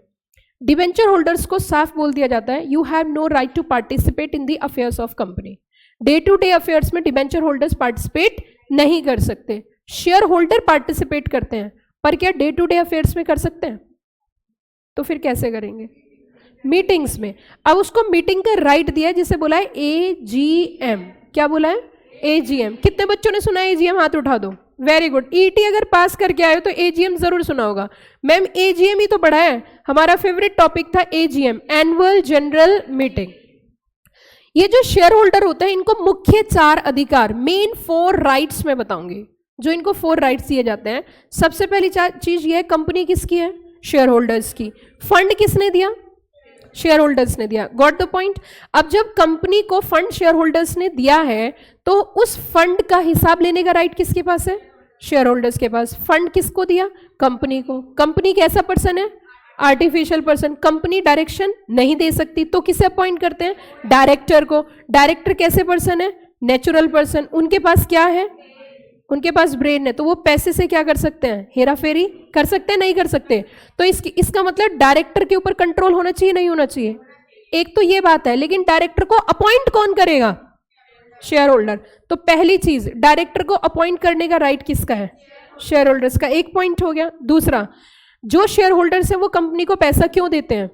डिबेंचर होल्डर्स को साफ बोल दिया जाता है you have no right to participate in the affairs of company. Day to day affairs में डिबेंचर होल्डर्स पार्टिसिपेट नहीं कर सकते। शेयर होल्डर पार्टिसिपेट करते हैं, पर क्या डे टू डे अफेयर्स में कर सकते हैं? तो फिर कैसे करेंगे? मीटिंग्स में। अब उसको मीटिंग का राइट दिया है जिसे बोला है AGM। क्या बोला है? AGM। कितने बच्चों ने सुना है AGM? हाथ उठा दो। Very good. ET अगर पास करके आए हो तो AGM जरूर सुना होगा। मैम AGM ही तो पढ़ा है, हमारा फेवरेट टॉपिक था AGM, एनुअल जनरल मीटिंग। ये जो शेयर होल्डर होते हैं इनको मुख्य 4 अधिकार, मेन 4 राइट्स मैं बताऊंगी जो इनको 4 राइट्स दिए जाते हैं। सबसे पहली चीज ये है, कंपनी किसकी है? शेयर होल्डर्स की। फंड किसने दिया? शेयर होल्डर्स ने दिया। Got the point. अब जब कंपनी को फंड शेयर होल्डर्स ने दिया है तो उस फंड का हिसाब लेने का राइट किसके पास है? शेयर होल्डर्स के पास। फंड किसको दिया? कंपनी को। कंपनी कैसा पर्सन है? Artificial person. कंपनी डायरेक्शन नहीं दे सकती तो किसे अपॉइंट करते हैं? डायरेक्टर को। डायरेक्टर कैसे पर्सन है? Natural person. उनके पास क्या है? उनके पास ब्रेन है, तो वो पैसे से क्या कर सकते हैं? हेरा फेरी कर सकते हैं? नहीं कर सकते। तो इसका मतलब डायरेक्टर के ऊपर कंट्रोल होना चाहिए, नहीं होना चाहिए? एक तो ये बात है, लेकिन डायरेक्टर को अपॉइंट कौन करेगा? Share holder. तो पहली चीज, डायरेक्टर को अपॉइंट करने का राइट किसका है? शेयर होल्डर्स का। एक पॉइंट हो गया। दूसरा, जो शेयर होल्डर्स है वो कंपनी को पैसा क्यों देते हैं?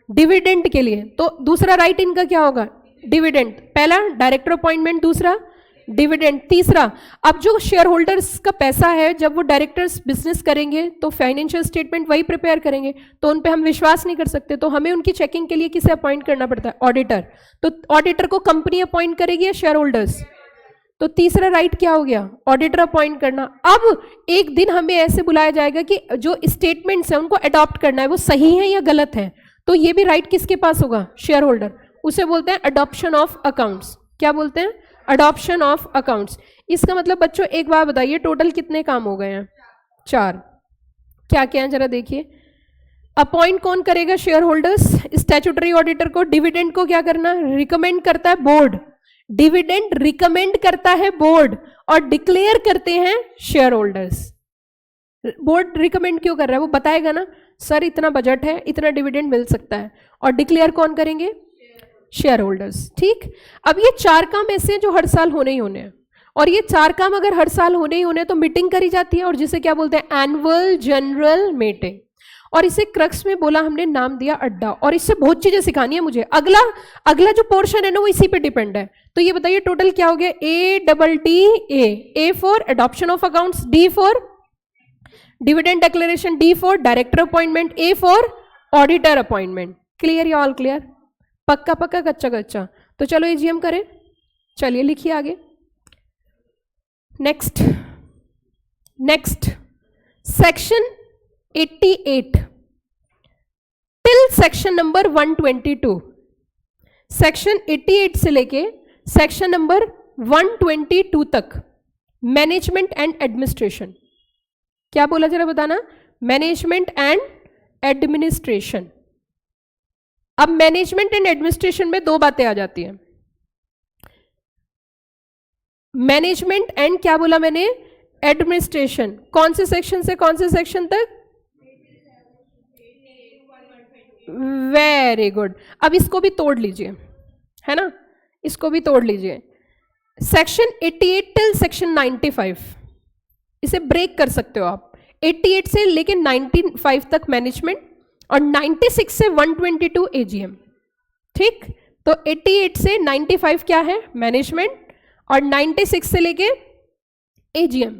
डिविडेंड के लिए। तो दूसरा राइट इनका क्या होगा? डिविडेंड। पहला डायरेक्टर अपॉइंटमेंट, दूसरा डिविडेंड। तीसरा, अब जो शेयर होल्डर्स का पैसा है जब वो डायरेक्टर्स बिजनेस करेंगे तो फाइनेंशियल स्टेटमेंट वही प्रिपेयर करेंगे, तो उन पे हम विश्वास नहीं कर सकते, तो हमें उनकी चेकिंग के लिए किसे अपॉइंट करना पड़ता है? ऑडिटर। तो ऑडिटर को कंपनी अपॉइंट करेगी या शेयर होल्डर्स? तो तीसरा राइट क्या हो गया? ऑडिटर अपॉइंट करना। अब एक दिन हमें ऐसे बुलाया जाएगा कि जो स्टेटमेंट्स है उनको अडॉप्ट करना है, वो सही है या गलत है, तो ये भी राइट किसके पास होगा? Share holder. उसे बोलते हैं अडॉप्शन ऑफ अकाउंट्स। क्या बोलते हैं? Adoption of accounts. इसका मतलब बच्चों एक बार बताइए, टोटल कितने काम हो गए हैं? 4। क्या क्या है जरा देखिए। अपॉइंट कौन करेगा? Share holders. स्टैट्यूटरी ऑडिटर को। डिविडेंड को क्या करना? रिकमेंड करता है बोर्ड। डिविडेंड रिकमेंड करता है बोर्ड और डिक्लेयर करते हैं शेयर होल्डर्स। बोर्ड रिकमेंड क्यों कर रहा है? वो बताएगा ना, सर इतना बजट है, इतना डिविडेंड मिल सकता है, और डिक्लेयर कौन करेंगे? Share holders. ठीक। अब ये 4 काम ऐसे हैं जो हर साल होने ही होने हैं, और ये 4 काम अगर हर साल होने ही होने हैं तो मीटिंग करी जाती है, और जिसे क्या बोलते हैं? Annual general meeting. और इसे क्रक्स में बोला हमने, नाम दिया अड्डा, और इससे बहुत चीजें सिखानी है मुझे। अगला जो पोर्शन है ना वो इसी पे डिपेंड है। तो ये बताइए टोटल क्या हो गया? ADDA। A for adoption of accounts, D for dividend declaration, D for director appointment, A for auditor appointment. Clear या ऑल क्लियर? पक्का पक्का, कच्चा कच्चा? तो चलो AGM करें। चलिए लिखिए आगे। Next section 88 till section number 122। Section 88 से लेके सेक्शन नंबर 122 तक मैनेजमेंट एंड एडमिनिस्ट्रेशन। क्या बोला जरा बताना? Management and administration. अब मैनेजमेंट एंड एडमिनिस्ट्रेशन में 2 बातें आ जाती हैं। मैनेजमेंट एंड क्या बोला मैंने? एडमिनिस्ट्रेशन। कौन से सेक्शन से कौन से सेक्शन तक? Very good. अब इसको भी तोड़ लीजिए, है ना, इसको भी तोड़ लीजिए। सेक्शन 88 टिल सेक्शन 95, इसे ब्रेक कर सकते हो आप। 88 से लेके 95 तक मैनेजमेंट, और 96 से 122 AGM। ठीक। तो 88 से 95 क्या है? मैनेजमेंट, और 96 से लेके AGM।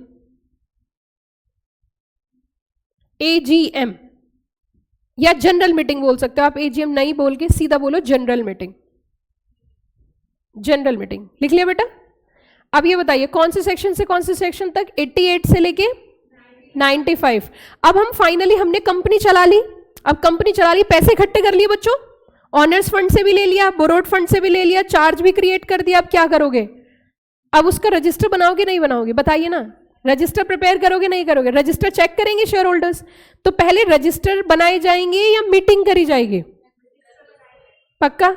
या जनरल मीटिंग बोल सकते हो आप। AGM नहीं बोल के सीधा बोलो जनरल मीटिंग। जनरल मीटिंग लिख लिया बेटा? अब ये बताइए कौन से सेक्शन से कौन से सेक्शन तक? 88 से लेके 95। अब हम फाइनली हमने कंपनी चला ली। अब कंपनी चला ली, पैसे इकट्ठे कर लिए बच्चों, ऑनर्स फंड से भी ले लिया, बोरोड फंड से भी ले लिया, चार्ज भी क्रिएट कर दिया। अब क्या करोगे? अब उसका रजिस्टर बनाओगे नहीं बनाओगे? बताइए ना। रजिस्टर प्रिपेयर करोगे नहीं करोगे? रजिस्टर चेक करेंगे शेयर होल्डर्स। तो पहले रजिस्टर बनाए जाएंगे या मीटिंग करी जाएगी? पक्का?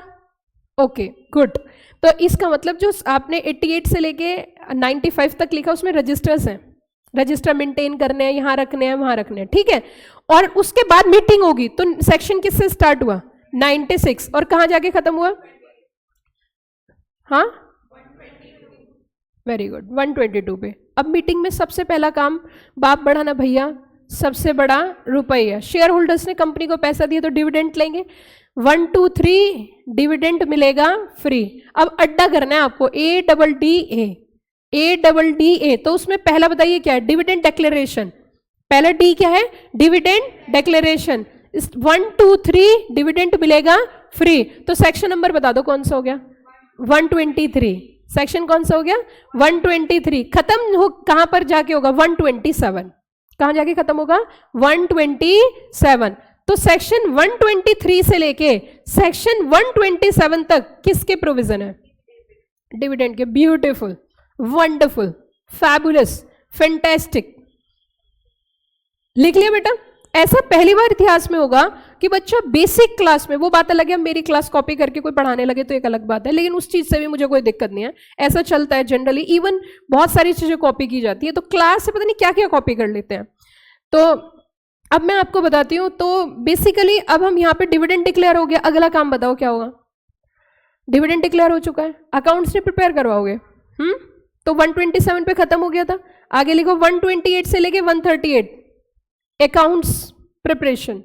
Okay good. तो इसका मतलब जो आपने 88 से लेके 95 तक लिखा उसमें रजिस्टर्स हैं, रजिस्टर मेंटेन करने हैं, यहाँ रखने हैं वहाँ रखने हैं, ठीक है। और उसके बाद मीटिंग होगी तो सेक्शन किससे स्टार्ट हुआ? 96 और कहाँ जाके खत्म हुआ? हाँ वेरी गुड 122 पे। अब मीटिंग में सबसे पहला काम बाप बड़ा ना भैया, सबसे बड़ा रुपया। शेयर होल्डर्स ने कंपनी को पैसा दिया तो डिविडेंड लेंगे, 1 2 3 डिविडेंड मिलेगा फ्री। अब अड्डा करना है आपको ADDA, तो उसमें पहला बताइए क्या है? Dividend declaration. पहला डी क्या है? Dividend declaration. 1 2 3 डिविडेंड मिलेगा फ्री। तो सेक्शन नंबर बता दो कौन सा हो गया? 123। सेक्शन कौन सा हो गया? 123। खत्म हो कहां पर जाके होगा? 127। कहां जाके खत्म होगा? 127। तो सेक्शन 123 से लेके सेक्शन 127 तक किसके प्रोविजन है? डिविडेंड के। Beautiful, wonderful, fabulous, fantastic. लिख लिया बेटा? ऐसा पहली बार इतिहास में होगा कि बच्चा बेसिक क्लास में, वो बात अलग है मेरी क्लास कॉपी करके कोई पढ़ाने लगे तो एक अलग बात है, लेकिन उस चीज से भी मुझे कोई दिक्कत नहीं है, ऐसा चलता है जनरली। इवन बहुत सारी चीजें कॉपी की जाती है तो क्लास से पता नहीं क्या क्या कॉपी कर लेते हैं। तो अब मैं आपको बताती हूँ। तो बेसिकली अब हम यहाँ पे डिविडेंड डिक्लेयर हो गया, अगला काम बताओ क्या होगा? डिविडेंड डिक्लेयर हो चुका है, अकाउंट्स ने प्रिपेयर करवाओगे। तो 127 पे खत्म हो गया था, आगे लिखो 128 से लेके 138 अकाउंट्स प्रिपरेशन।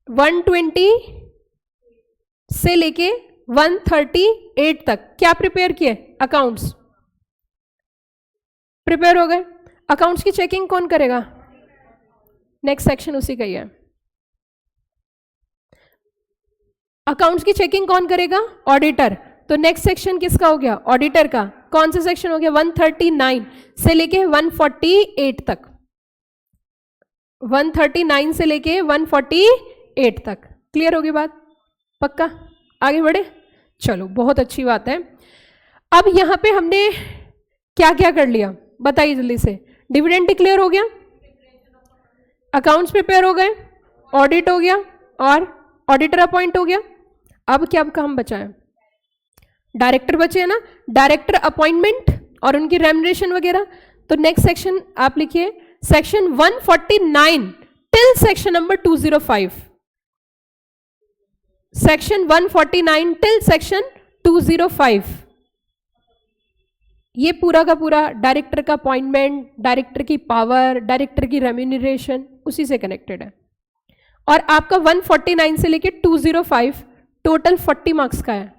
120 से लेके 138 तक क्या प्रिपेयर किए? अकाउंट्स प्रिपेयर हो गए। अकाउंट्स की चेकिंग कौन करेगा? नेक्स्ट सेक्शन उसी का ही है। अकाउंट्स की चेकिंग कौन करेगा? ऑडिटर। तो नेक्स्ट सेक्शन किसका हो गया? ऑडिटर का। कौन सा सेक्शन हो गया? 139 से लेके 148 तक। 139 से लेके 148 तक। क्लियर होगी बात? पक्का? आगे बढ़े? चलो बहुत अच्छी बात है। अब यहां पे हमने क्या क्या कर लिया बताइए जल्दी से। डिविडेंड डिक्लेयर हो गया, अकाउंट्स प्रिपेयर हो गए, ऑडिट हो गया और ऑडिटर अपॉइंट हो गया। अब क्या काम बचा है? डायरेक्टर बचे हैं ना, डायरेक्टर अपॉइंटमेंट और उनकी रेम्युनरेशन वगैरह। तो नेक्स्ट सेक्शन आप लिखिए section 149 till section number 205। Section 149 till section 205 ये पूरा का पूरा डायरेक्टर का अपॉइंटमेंट, डायरेक्टर की पावर, डायरेक्टर की रेम्यूनरेशन उसी से कनेक्टेड है। और आपका 149 से लेके 205 टोटल 40 मार्क्स का है।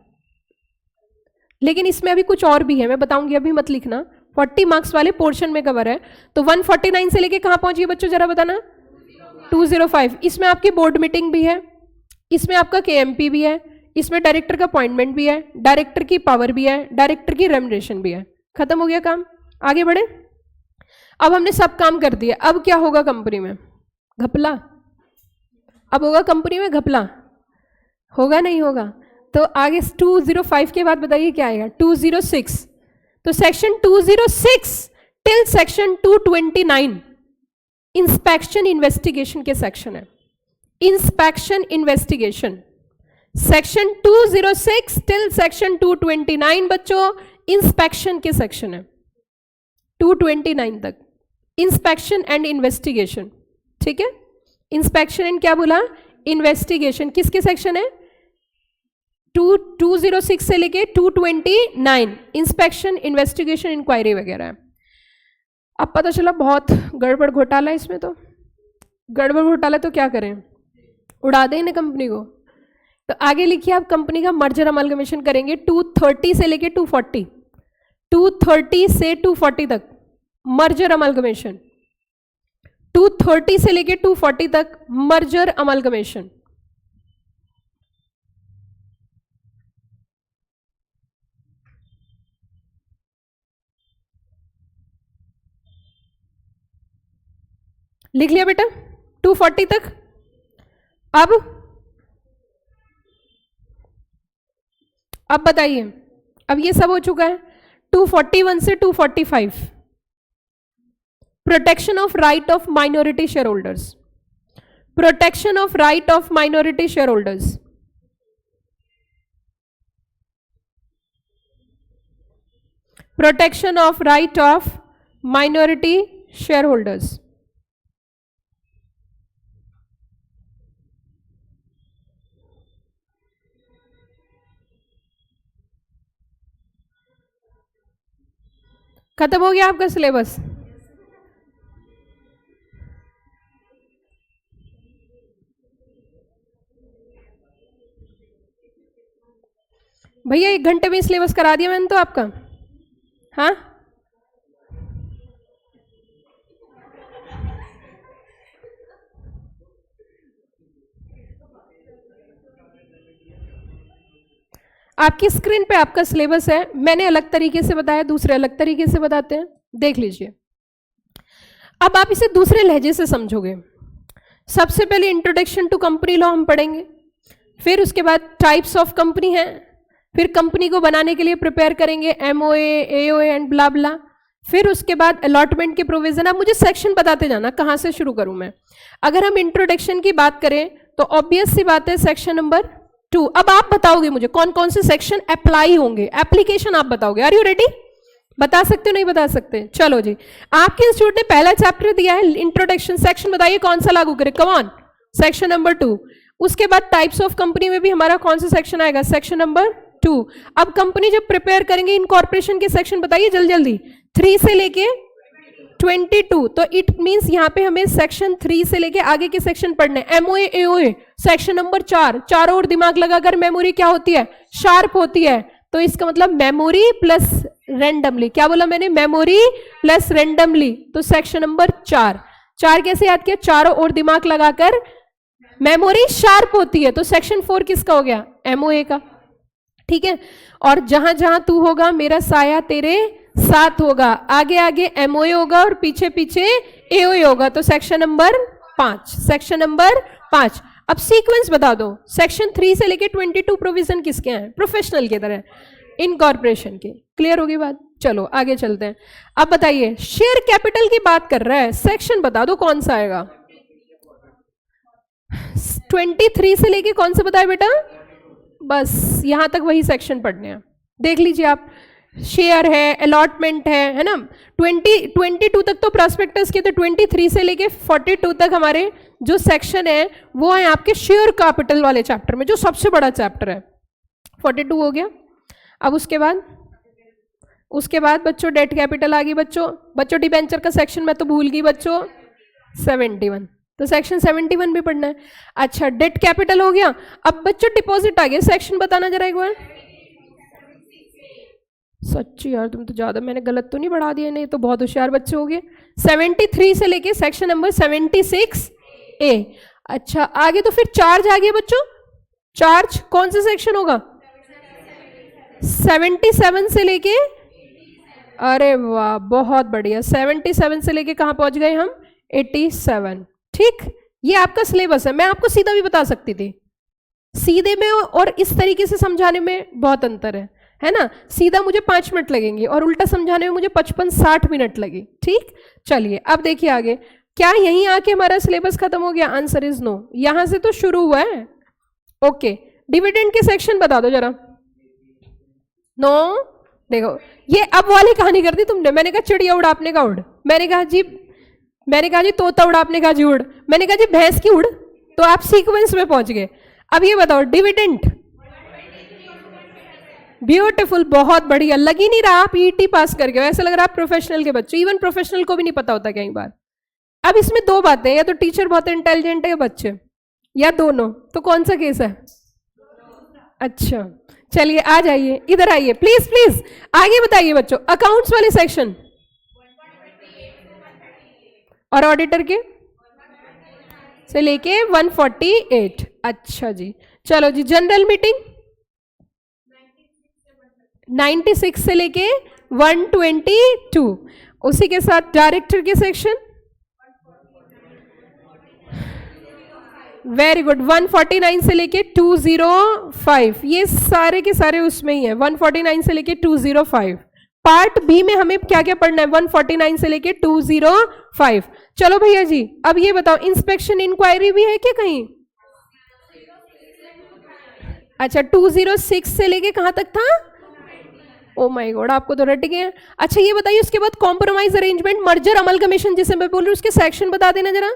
लेकिन इसमें अभी कुछ और भी है, मैं बताऊंगी, अभी मत लिखना। 40 मार्क्स वाले पोर्शन में कवर है। तो 149 से लेके कहां पहुंची बच्चों जरा बताना? 205। इसमें आपकी बोर्ड मीटिंग भी है, इसमें आपका KMP भी है, इसमें डायरेक्टर का अपॉइंटमेंट भी है, डायरेक्टर की पावर भी है, डायरेक्टर की रेम्युनरेशन भी है। खत्म हो गया काम, आगे बढ़े। अब हमने सब काम कर दिया, अब क्या होगा कंपनी में? घपला। अब होगा कंपनी में घपला, होगा नहीं होगा? तो आगे 205 के बाद बताइए क्या आएगा? 206। तो section 206 till section 229 inspection investigation के सेक्शन है। Inspection investigation section 206 till section 229 बच्चों इंस्पेक्शन के सेक्शन है। 229 तक इंस्पेक्शन एंड इन्वेस्टिगेशन, ठीक है। इंस्पेक्शन एंड क्या बोला? इन्वेस्टिगेशन किसके सेक्शन है? 206 से लेके 229 इंस्पेक्शन इन्वेस्टिगेशन इंक्वायरी वगैरह है। अब पता चला बहुत गड़बड़ घोटाला इसमें। तो गड़बड़ घोटाला तो क्या करें, उड़ा दें ना कंपनी को। तो आगे लिखिए आप कंपनी का मर्जर अमलगमेशन करेंगे 230 से लेके 240, 230 से 240 तक मर्जर अमलगमेशन, 230 से लेके 240 तक मर्जर अमलगमेशन। लिख लिया बेटा 240 तक। अब बताइए, अब ये सब हो चुका है। 241 से 245 protection of right of minority share holders, protection of right of minority share holders. Protection of right of minority share holders. खत्म हो गया आपका सिलेबस? भैया 1 घंटे में सिलेबस करा दिया मैंने तो आपका। हाँ, आपकी स्क्रीन पे आपका सिलेबस है। मैंने अलग तरीके से बताया, दूसरे अलग तरीके से बताते हैं, देख लीजिए। अब आप इसे दूसरे लहजे से समझोगे। सबसे पहले इंट्रोडक्शन टू कंपनी लॉ हम पढ़ेंगे, फिर उसके बाद टाइप्स ऑफ कंपनी है, फिर कंपनी को बनाने के लिए प्रिपेयर करेंगे MOA, AOA एंड ब्ला ब्ला। फिर उसके बाद अलॉटमेंट के प्रोविजन। आप मुझे सेक्शन बताते जाना, कहाँ से शुरू करूं मैं। अगर हम इंट्रोडक्शन की बात करें तो ऑब्वियस सी बात है सेक्शन नंबर 2। अब आप बताओगे मुझे कौन कौन से सेक्शन अप्लाई होंगे, एप्लीकेशन आप बताओगे। Are you ready? बता सकते हो नहीं बता सकते? चलो जी, आपके इंस्टीट्यूट ने पहला चैप्टर दिया है इंट्रोडक्शन। सेक्शन बताइए कौन सा लागू करे, कम ऑन। Section number 2। उसके बाद टाइप्स ऑफ कंपनी में भी हमारा कौन सा सेक्शन आएगा, सेक्शन नंबर 2। अब कंपनी जब प्रिपेयर करेंगे इनकॉर्पोरेशन के सेक्शन बताइए जल्दी जल्दी, 3 से लेके 22। तो इट मींस यहाँ पे हमें सेक्शन 3 से लेके आगे के सेक्शन पढ़ने। MOA, AOA section number 4। चारों ओर दिमाग लगाकर मेमोरी क्या होती है, शार्प होती है। तो इसका मतलब मेमोरी प्लस रेंडमली। क्या बोला मैंने, मेमोरी प्लस रेंडमली। तो सेक्शन नंबर 4। 4 कैसे याद किया, चारों ओर दिमाग लगाकर मेमोरी शार्प होती है। तो सेक्शन 4 किसका हो गया, MOA का। ठीक है, और जहां जहां तू होगा मेरा साया तेरे साथ होगा। आगे आगे MOA होगा और पीछे पीछे AOA होगा। तो सेक्शन नंबर 5। Section number 5। अब सीक्वेंस बता दो, सेक्शन 3 से लेके 22 प्रोविजन किसके हैं, प्रोफेशनल की तरह, इनकॉर्पोरेशन के। क्लियर होगी बात? चलो आगे चलते हैं। अब बताइए शेयर कैपिटल की बात कर रहा है, सेक्शन बता दो कौन सा आएगा। 23 से लेके कौन सा बताया बेटा, बस यहां तक वही सेक्शन पढ़ने हैं। देख लीजिए आप, शेयर है, अलॉटमेंट है ना। 22 तक तो प्रॉस्पेक्टस के, तो 23 से लेके 42 तक हमारे जो सेक्शन है वो है आपके शेयर कैपिटल वाले चैप्टर में, जो सबसे बड़ा चैप्टर है। 42 हो गया। अब उसके बाद बच्चों डेट कैपिटल आ गई। बच्चों डिबेंचर का सेक्शन मैं तो भूल गई बच्चों, 71। तो सेक्शन 71 भी पढ़ना है। अच्छा, डेट कैपिटल हो गया। अब बच्चों डिपॉजिट आ गया, सेक्शन बताना जरा एक बार। सच्ची यार तुम तो ज्यादा, मैंने गलत तो नहीं बढ़ा दिया, नहीं तो बहुत होशियार बच्चे हो गए। 73 से लेके सेक्शन नंबर 76A। अच्छा आगे तो फिर चार्ज आ गया बच्चों। चार्ज कौन सा सेक्शन होगा, 77 से लेके, अरे वाह बहुत बढ़िया, 77 से लेके कहां पहुंच गए हम, 87। ठीक, ये आपका सिलेबस है। मैं आपको सीधा भी बता सकती थी, सीधे में और इस तरीके से समझाने में बहुत अंतर है ना। सीधा मुझे 5 मिनट लगेंगे और उल्टा समझाने में मुझे 55-60 मिनट लगे। ठीक, चलिए अब देखिए आगे, क्या यहीं आके हमारा सिलेबस खत्म हो गया? आंसर इज नो, यहां से तो शुरू हुआ है। ओके, डिविडेंड के सेक्शन बता दो जरा। नो, देखो ये अब वाली कहानी कर दी तुमने। मैंने कहा चिड़िया उड़ापने का उड़, मैंने कहा जी तोता उड़ापने का जी उड़, मैंने कहा जी भैंस की उड़। तो आप सीक्वेंस में पहुंच गए। अब ये बताओ डिविडेंड, ब्यूटीफुल, बहुत बढ़िया। लग ही नहीं रहा आप ET पास कर गए, ऐसा लग रहा आप प्रोफेशनल के बच्चे। इवन प्रोफेशनल को भी नहीं पता होता कई बार। अब इसमें 2 बातें, या तो टीचर बहुत इंटेलिजेंट है या बच्चे, या दोनों। तो कौन सा केस है? अच्छा चलिए आ जाइए, इधर आइए प्लीज प्लीज, आगे बताइए बच्चों। अकाउंट्स वाले सेक्शन और ऑडिटर के से लेके 148। अच्छा जी, चलो जी। जनरल मीटिंग 96 से लेके 122। उसी के साथ डायरेक्टर के सेक्शन, वेरी गुड, 149 से लेके 205। ये सारे के सारे उसमें ही है, 149 से लेके 205। पार्ट बी में हमें क्या क्या पढ़ना है, 149 से लेके 205। चलो भैया जी, अब ये बताओ इंस्पेक्शन इंक्वायरी भी है क्या कहीं? अच्छा, 206 से लेके कहां तक था? ओ माय गॉड, आपको तो रट गए हैं। अच्छा ये बताइए उसके बाद कॉम्प्रोमाइज अरेंजमेंट, मर्जर, अमलगमेशन जिसे मैं बोल रही हूँ, उसके सेक्शन बता देना जरा।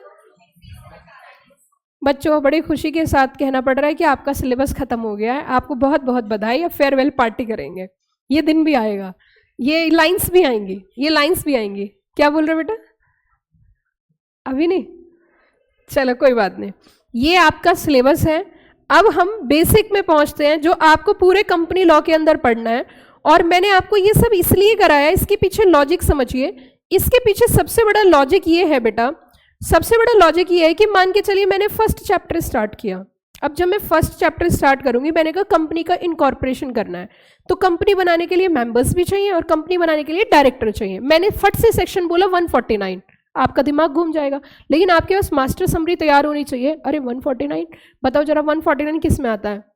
बच्चों बड़ी खुशी के साथ कहना पड़ रहा है कि आपका सिलेबस खत्म हो गया है, आपको बहुत बहुत बधाई, अब फेयरवेल पार्टी करेंगे, ये दिन भी आएगा, ये लाइंस भी आएंगी, ये लाइंस भी आएंगी। क्या बोल रहे हो बेटा? अभी नहीं, चलो कोई बात नहीं, ये आपका सिलेबस है। अब हम बेसिक में पहुंचते हैं जो आपको पूरे कंपनी लॉ के अंदर पढ़ना है। और मैंने आपको ये सब इसलिए कराया, इसके पीछे लॉजिक समझिए। इसके पीछे सबसे बड़ा लॉजिक ये है बेटा, सबसे बड़ा लॉजिक ये है कि मान के चलिए मैंने फर्स्ट चैप्टर स्टार्ट किया। अब जब मैं फर्स्ट चैप्टर स्टार्ट करूंगी, मैंने कहा कंपनी का इनकॉर्पोरेशन करना है, तो कंपनी बनाने के लिए मेंबर्स भी चाहिए और कंपनी बनाने के लिए डायरेक्टर चाहिए। मैंने फट से सेक्शन बोला 149, आपका दिमाग घूम जाएगा। लेकिन आपके पास मास्टर समरी तैयार होनी चाहिए। अरे 149, बताओ जरा 149 किस में आता है?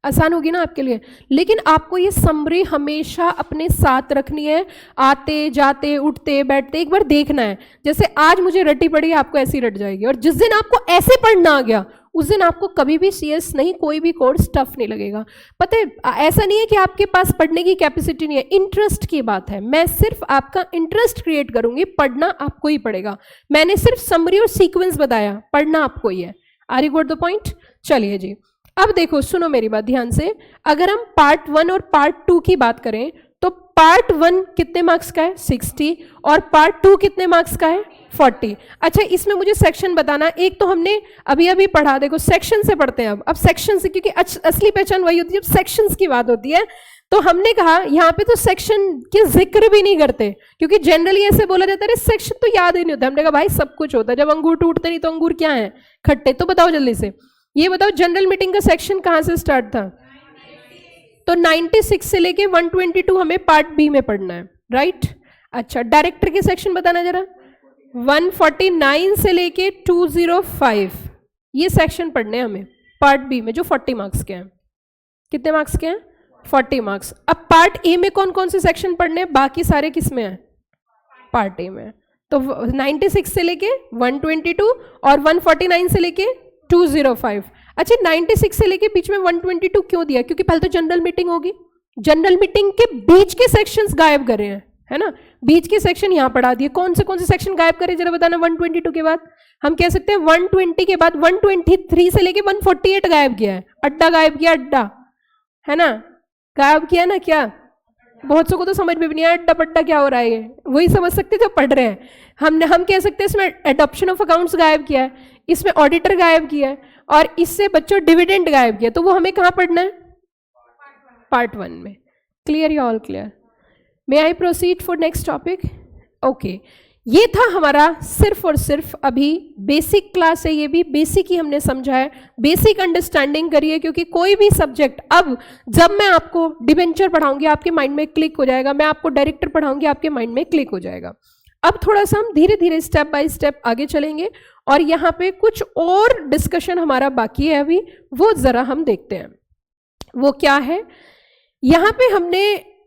आसान होगी ना आपके लिए। लेकिन आपको ये समरी हमेशा अपने साथ रखनी है, आते जाते उठते बैठते एक बार देखना है। जैसे आज मुझे रटी पड़ी, आपको ऐसी रट जाएगी। और जिस दिन आपको ऐसे पढ़ना आ गया, उस दिन आपको कभी भी CS नहीं, कोई भी कोर्स टफ नहीं लगेगा। पता है, ऐसा नहीं है कि आपके पास पढ़ने की कैपेसिटी नहीं है, इंटरेस्ट की बात है। मैं सिर्फ आपका इंटरेस्ट क्रिएट करूंगी, पढ़ना आपको ही पड़ेगा। मैंने सिर्फ समरी और सीक्वेंस बताया, पढ़ना आपको ही है। Are you got the point? चलिए जी, अब देखो सुनो मेरी बात ध्यान से। अगर हम पार्ट 1 और पार्ट 2 की बात करें तो पार्ट 1 कितने मार्क्स का है? 60, और पार्ट 2 कितने मार्क्स का है? 40। अच्छा इसमें मुझे सेक्शन बताना। एक तो हमने अभी अभी पढ़ा, देखो सेक्शन से पढ़ते हैं अब सेक्शन से, क्योंकि असली पहचान वही होती है जब सेक्शंस की बात होती है। तो हमने कहा यहाँ पे तो सेक्शन के जिक्र भी नहीं करते, क्योंकि जनरली ऐसे बोला जाता है सेक्शन तो याद ही नहीं होता। हमने कहा भाई सब कुछ होता है, जब अंगूर टूटते नहीं तो अंगूर क्या है? खट्टे। तो बताओ जल्दी से, ये बताओ जनरल मीटिंग का सेक्शन कहां से स्टार्ट था? तो 96 से लेके 122 हमें पार्ट बी में पढ़ना है, राइट? अच्छा डायरेक्टर के सेक्शन बताना जरा। 149 से लेके 205 ये सेक्शन पढ़ने हैं हमें पार्ट बी में, जो 40 मार्क्स के हैं। कितने मार्क्स के हैं? 40 मार्क्स। अब पार्ट ए में कौन कौन से सेक्शन पढ़ने हैं? बाकी सारे किस में है? पार्ट ए में। तो 96 से लेके 122 और 149 से लेके 205। अच्छा 96 से लेके बीच में 122 क्यों दिया? क्योंकि पहले तो जनरल मीटिंग होगी, जनरल मीटिंग के बीच के सेक्शंस गायब कर रहे हैं, है ना? बीच के सेक्शन यहां पढ़ा दिए। कौन से सेक्शन गायब करे जरा बताना। 122 के बाद हम कह सकते हैं 120 के बाद 123 से लेके 148 गायब किया है। अड्डा गायब किया, अड्डा, है ना? गायब किया ना क्या? बहुत सौ को तो समझ में भी नहीं आया अड्डा पड्डा क्या हो रहा है, वही समझ सकते जो पढ़ रहे हैं। हम कह सकते हैं इसमें एडॉप्शन ऑफ अकाउंट्स गायब किया है, इसमें ऑडिटर गायब किया है, और इससे बच्चों डिविडेंड गायब किया। तो वो हमें कहाँ पढ़ना है? पार्ट 1 में। क्लियर या all clear? May I proceed for next topic? Okay, ये था हमारा सिर्फ और सिर्फ अभी बेसिक क्लास है, ये भी बेसिक ही हमने समझा है। बेसिक अंडरस्टैंडिंग करिए, क्योंकि कोई भी सब्जेक्ट अब जब मैं आपको डिबेंचर पढ़ाऊंगी आपके माइंड में क्लिक हो जाएगा, मैं आपको डायरेक्टर पढ़ाऊंगी आपके माइंड में क्लिक हो जाएगा। अब थोड़ा सा हम धीरे धीरे स्टेप बाय स्टेप आगे चलेंगे, और यहाँ पे कुछ और डिस्कशन हमारा बाकी है अभी, वो जरा हम देखते हैं। वो क्या है? यहाँ पे हमने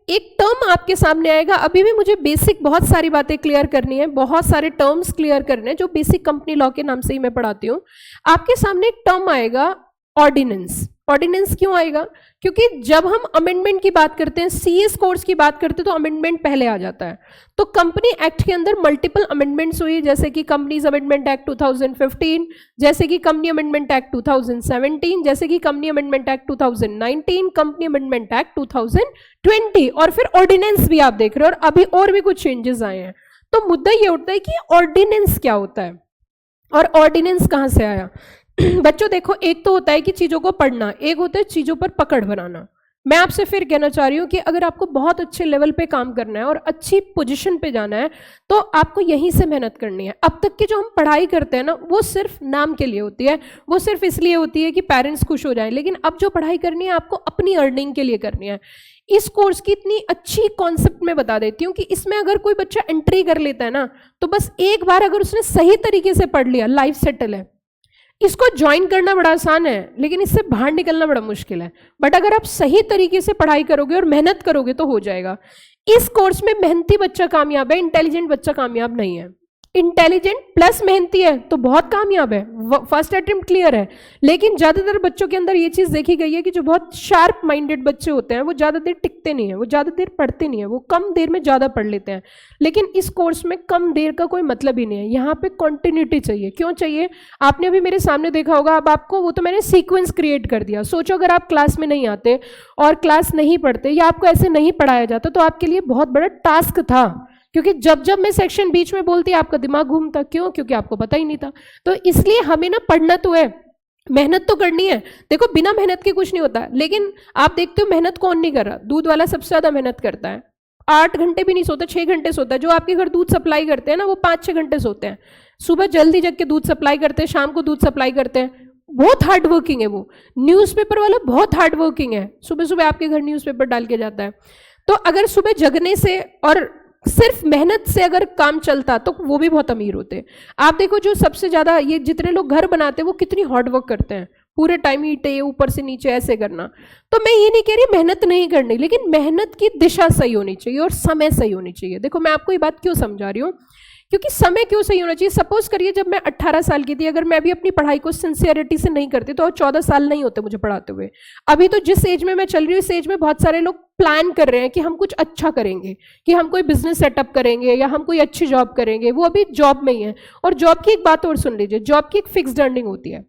एक टर्म आपके सामने आएगा। अभी भी मुझे बेसिक बहुत सारी बातें क्लियर करनी है, बहुत सारे टर्म्स क्लियर करने हैं जो बेसिक कंपनी लॉ के नाम से ही मैं पढ़ाती हूँ। आपके सामने एक टर्म आएगा ऑर्डिनेंस। ऑर्डिनेंस क्यों आएगा? क्योंकि जब हम अमेंडमेंट की बात करते हैं, CS कोर्स की बात करते हैं, तो अमेंडमेंट पहले आ जाता है। तो कंपनी एक्ट के अंदर मल्टीपल अमेंडमेंट्स हुई, जैसे कि कंपनीज अमेंडमेंट एक्ट 2015, जैसे कि कंपनी अमेंडमेंट एक्ट 2017, जैसे कि company amendment act 2019, company amendment act 2020, और फिर ऑर्डिनेंस भी आप देख रहे हो, और अभी और भी कुछ चेंजेस आए हैं। तो मुद्दा ये उठता है कि ऑर्डिनेंस क्या होता है और ऑर्डिनेंस कहाँ से आया। बच्चों देखो, एक तो होता है कि चीजों को पढ़ना, एक होता है चीजों पर पकड़ बनाना। मैं आपसे फिर कहना चाह रही हूँ कि अगर आपको बहुत अच्छे लेवल पे काम करना है और अच्छी पोजीशन पे जाना है, तो आपको यहीं से मेहनत करनी है। अब तक की जो हम पढ़ाई करते हैं ना, वो सिर्फ नाम के लिए होती है, वो सिर्फ इसलिए होती है कि पेरेंट्स खुश हो जाएं। लेकिन अब जो पढ़ाई करनी है आपको अपनी अर्निंग के लिए करनी है। इस कोर्स की इतनी अच्छी कॉन्सेप्ट में बता देती हूँ कि इसमें अगर कोई बच्चा एंट्री कर लेता है ना, तो बस एक बार अगर उसने सही तरीके से पढ़ लिया, लाइफ सेटल है। इसको ज्वाइन करना बड़ा आसान है, लेकिन इससे बाहर निकलना बड़ा मुश्किल है। बट अगर आप सही तरीके से पढ़ाई करोगे और मेहनत करोगे तो हो जाएगा। इस कोर्स में मेहनती बच्चा कामयाब है, इंटेलिजेंट बच्चा कामयाब नहीं है। इंटेलिजेंट प्लस मेहनती है तो बहुत कामयाब है, फर्स्ट अटेम्प्ट क्लियर है। लेकिन ज़्यादातर बच्चों के अंदर ये चीज़ देखी गई है कि जो बहुत शार्प माइंडेड बच्चे होते हैं वो ज़्यादा देर टिकते नहीं है, वो ज़्यादा देर पढ़ते नहीं है, वो कम देर में ज़्यादा पढ़ लेते हैं। लेकिन इस कोर्स में कम देर का कोई मतलब ही नहीं है, यहाँ पे कॉन्टिन्यूटी चाहिए। क्यों चाहिए? आपने अभी मेरे सामने देखा होगा, अब आपको वो तो मैंने सीक्वेंस क्रिएट कर दिया। सोचो अगर आप क्लास में नहीं आते और क्लास नहीं पढ़ते या आपको ऐसे नहीं पढ़ाया जाता तो आपके लिए बहुत बड़ा टास्क था, क्योंकि जब जब मैं सेक्शन बीच में बोलती आपका दिमाग घूमता। क्यों? क्योंकि आपको पता ही नहीं था। तो इसलिए हमें ना पढ़ना तो है, मेहनत तो करनी है। देखो बिना मेहनत के कुछ नहीं होता। लेकिन आप देखते हो मेहनत कौन नहीं कर रहा? दूध वाला सबसे ज्यादा मेहनत करता है, 8 घंटे भी नहीं सोता, 6 घंटे सोता है। जो आपके घर दूध सप्लाई करते हैं ना वो 5-6 घंटे सोते हैं। सुबह जल्दी जग के दूध सप्लाई करते हैं, शाम को दूध सप्लाई करते हैं। बहुत हार्ड वर्किंग है वो। न्यूज़पेपर वाला बहुत हार्ड वर्किंग है, सुबह सुबह आपके घर न्यूज़पेपर डाल के जाता है। तो अगर सुबह जगने से और सिर्फ मेहनत से अगर काम चलता तो वो भी बहुत अमीर होते। आप देखो जो सबसे ज्यादा ये जितने लोग घर बनाते हैं वो कितनी हार्ड वर्क करते हैं, पूरे टाइम ईंटें ऊपर से नीचे ऐसे करना। तो मैं ये नहीं कह रही मेहनत नहीं करनी, लेकिन मेहनत की दिशा सही होनी चाहिए और समय सही होनी चाहिए। देखो मैं आपको ये बात क्यों समझा रही हूँ, क्योंकि समय क्यों सही होना चाहिए। सपोज करिए जब मैं 18 साल की थी, अगर मैं भी अपनी पढ़ाई को सिंसियरिटी से नहीं करती तो और 14 साल नहीं होते मुझे पढ़ाते हुए। अभी तो जिस एज में मैं चल रही हूँ इस एज में बहुत सारे लोग प्लान कर रहे हैं कि हम कुछ अच्छा करेंगे, कि हम कोई बिजनेस सेटअप करेंगे या हम कोई अच्छी जॉब करेंगे। वो अभी जॉब में ही है। और जॉब की एक बात और सुन लीजिए, जॉब की एक फिक्स्ड अर्निंग होती है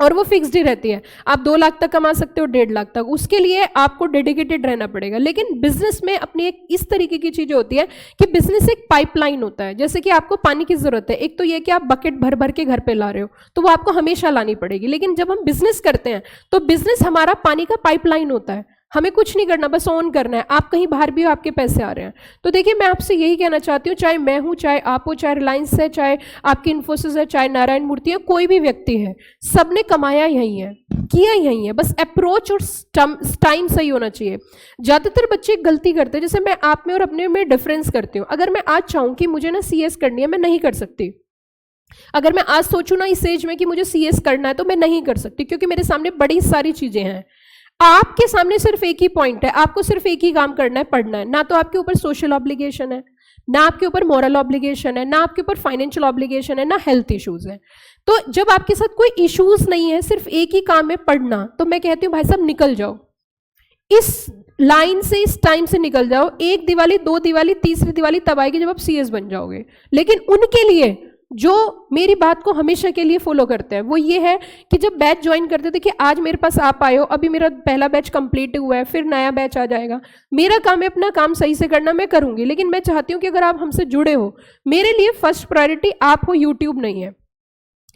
और वो फिक्स्ड ही रहती है। आप 2 लाख तक कमा सकते हो, 1.5 लाख तक, उसके लिए आपको डेडिकेटेड रहना पड़ेगा। लेकिन बिजनेस में अपनी एक इस तरीके की चीजें होती है कि बिजनेस एक पाइपलाइन होता है। जैसे कि आपको पानी की जरूरत है, एक तो ये कि आप बकेट भर भर के घर पे ला रहे हो तो वो आपको हमेशा लानी पड़ेगी। लेकिन जब हम बिजनेस करते हैं तो बिजनेस हमारा पानी का पाइपलाइन होता है, हमें कुछ नहीं करना, बस ऑन करना है। आप कहीं बाहर भी हो, आपके पैसे आ रहे हैं। तो देखिए मैं आपसे यही कहना चाहती हूँ, चाहे मैं हूँ, चाहे आप हो, चाहे रिलायंस है, चाहे आपकी इन्फोसिस है, चाहे नारायण मूर्ति है, कोई भी व्यक्ति है, सबने कमाया यही है, किया यही है। बस अप्रोच और टाइम सही होना चाहिए। ज्यादातर बच्चे गलती करते हैं, जैसे मैं आप में और अपने में डिफरेंस करती हूँ। अगर मैं आज चाहूँ कि मुझे ना CS करनी है, मैं नहीं कर सकती। अगर मैं आज सोचूं ना इस एज में कि मुझे CS करना है तो मैं नहीं कर सकती, क्योंकि मेरे सामने बड़ी सारी चीजें हैं। आपके सामने सिर्फ एक ही पॉइंट है, आपको सिर्फ एक ही काम करना है, पढ़ना है। ना तो आपके ऊपर सोशल ऑब्लिगेशन है, ना आपके ऊपर मॉरल ऑब्लिगेशन है, ना आपके ऊपर फाइनेंशियल ऑब्लिगेशन है, ना हेल्थ इश्यूज है। तो जब आपके साथ कोई इश्यूज नहीं है, सिर्फ एक ही काम है, पढ़ना, तो मैं कहती हूँ भाई साहब निकल जाओ इस लाइन से, इस टाइम से निकल जाओ। 1 दिवाली, 2 दिवाली, तीसरी दिवाली तब आएगी जब आप CS बन जाओगे। लेकिन उनके लिए जो मेरी बात को हमेशा के लिए फॉलो करते हैं वो ये है कि जब बैच ज्वाइन करते थे कि आज मेरे पास आप आए हो, अभी मेरा पहला बैच कंप्लीट हुआ है, फिर नया बैच आ जाएगा। मेरा काम है अपना काम सही से करना, मैं करूंगी। लेकिन मैं चाहती हूँ कि अगर आप हमसे जुड़े हो, मेरे लिए फर्स्ट प्रायोरिटी आप हो, यूट्यूब नहीं है,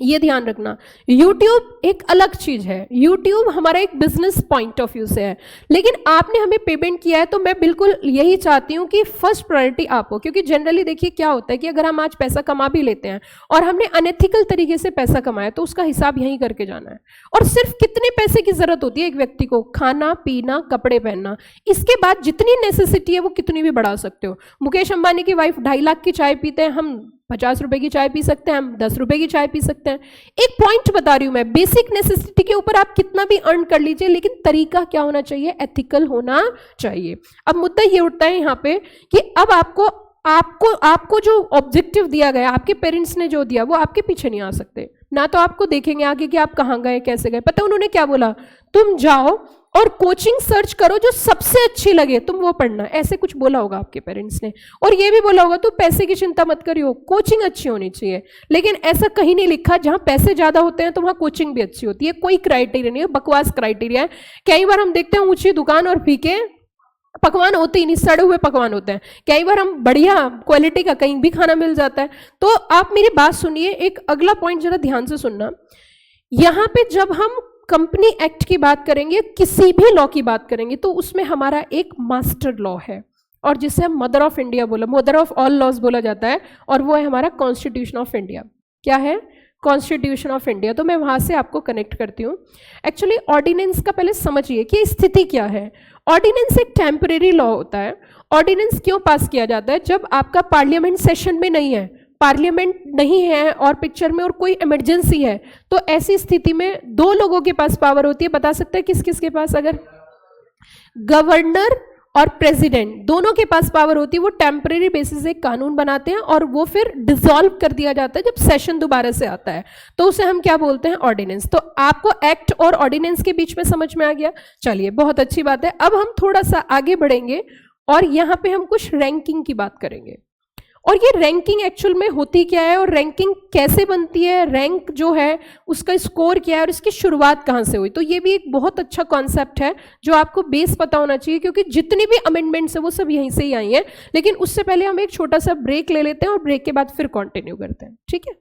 ये ध्यान रखना। YouTube एक अलग चीज है, YouTube हमारा एक बिजनेस पॉइंट ऑफ व्यू से है। लेकिन आपने हमें पेमेंट किया है तो मैं बिल्कुल यही चाहती हूँ कि फर्स्ट प्रायोरिटी आप हो। क्योंकि जनरली देखिए क्या होता है कि अगर हम आज पैसा कमा भी लेते हैं और हमने अनएथिकल तरीके से पैसा कमाया तो उसका हिसाब यहीं करके जाना है। और सिर्फ कितने पैसे की जरूरत होती है एक व्यक्ति को? खाना पीना, कपड़े पहनना। इसके बाद जितनी नेसेसिटी है वो कितनी भी बढ़ा सकते हो। मुकेश अंबानी की वाइफ 2.5 लाख की चाय पीते हैं, हम 50 रुपए की चाय पी सकते हैं, हम 10 रुपए की चाय पी सकते हैं। एक पॉइंट बता रही हूं मैं, बेसिक नेसेसिटी के ऊपर आप कितना भी अर्न कर लीजिए, लेकिन तरीका क्या होना चाहिए? एथिकल होना चाहिए। अब मुद्दा ये उठता है यहाँ पे कि अब आपको जो ऑब्जेक्टिव दिया गया, आपके पेरेंट्स ने जो दिया, वो आपके पीछे नहीं आ सकते। ना तो आपको देखेंगे आगे कि आप कहाँ गए, कैसे गए। पता उन्होंने क्या बोला? तुम जाओ और कोचिंग सर्च करो जो सबसे अच्छी लगे, तुम वो पढ़ना। ऐसे कुछ बोला होगा आपके पेरेंट्स ने। और ये भी बोला होगा तू पैसे की चिंता मत करियो, कोचिंग अच्छी होनी चाहिए। लेकिन ऐसा कहीं नहीं लिखा, जहां पैसे ज्यादा होते हैं तो वहां कोचिंग भी अच्छी होती है। कोई क्राइटेरिया नहीं है, बकवास क्राइटेरिया है। कई बार हम देखते हैं ऊंची दुकान और फीके पकवान होते ही नहीं, सड़े हुए पकवान होते हैं। कई बार हम बढ़िया क्वालिटी का कहीं भी खाना मिल जाता है। तो आप मेरी बात सुनिए, एक अगला पॉइंट जरा ध्यान से सुनना। यहां पे जब हम कंपनी एक्ट की बात करेंगे, किसी भी लॉ की बात करेंगे, तो उसमें हमारा एक मास्टर लॉ है और जिसे हम mother of India mother of all laws बोला जाता है, और वो है हमारा कॉन्स्टिट्यूशन ऑफ इंडिया। क्या है? Constitution of India. तो मैं वहां से आपको कनेक्ट करती हूँ। एक्चुअली ऑर्डिनेंस का पहले समझिए कि स्थिति क्या है। ऑर्डिनेंस एक टेम्परेरी लॉ होता है। ऑर्डिनेंस क्यों पास किया जाता है? जब आपका पार्लियामेंट सेशन में नहीं है, पार्लियामेंट नहीं है और पिक्चर में और कोई इमरजेंसी है, तो ऐसी स्थिति में 2 लोगों के पास पावर होती है। बता सकते हैं किस किस के पास? अगर गवर्नर और प्रेसिडेंट दोनों के पास पावर होती है, वो टेम्परेरी बेसिस एक कानून बनाते हैं और वो फिर डिसॉल्व कर दिया जाता है जब सेशन दोबारा से आता है, तो उसे हम क्या बोलते हैं, ऑर्डिनेंस। तो आपको एक्ट और ऑर्डिनेंस के बीच में समझ में आ गया, चलिए बहुत अच्छी बात है। अब हम थोड़ा सा आगे बढ़ेंगे और यहां पे हम कुछ रैंकिंग की बात करेंगे, और ये रैंकिंग एक्चुअल में होती क्या है और रैंकिंग कैसे बनती है, रैंक जो है उसका स्कोर क्या है और इसकी शुरुआत कहाँ से हुई। तो ये भी एक बहुत अच्छा कॉन्सेप्ट है जो आपको बेस पता होना चाहिए, क्योंकि जितनी भी अमेंडमेंट्स है वो सब यहीं से ही आई हैं। लेकिन उससे पहले हम एक छोटा सा ब्रेक ले लेते हैं और ब्रेक के बाद फिर कंटिन्यू करते हैं, ठीक है।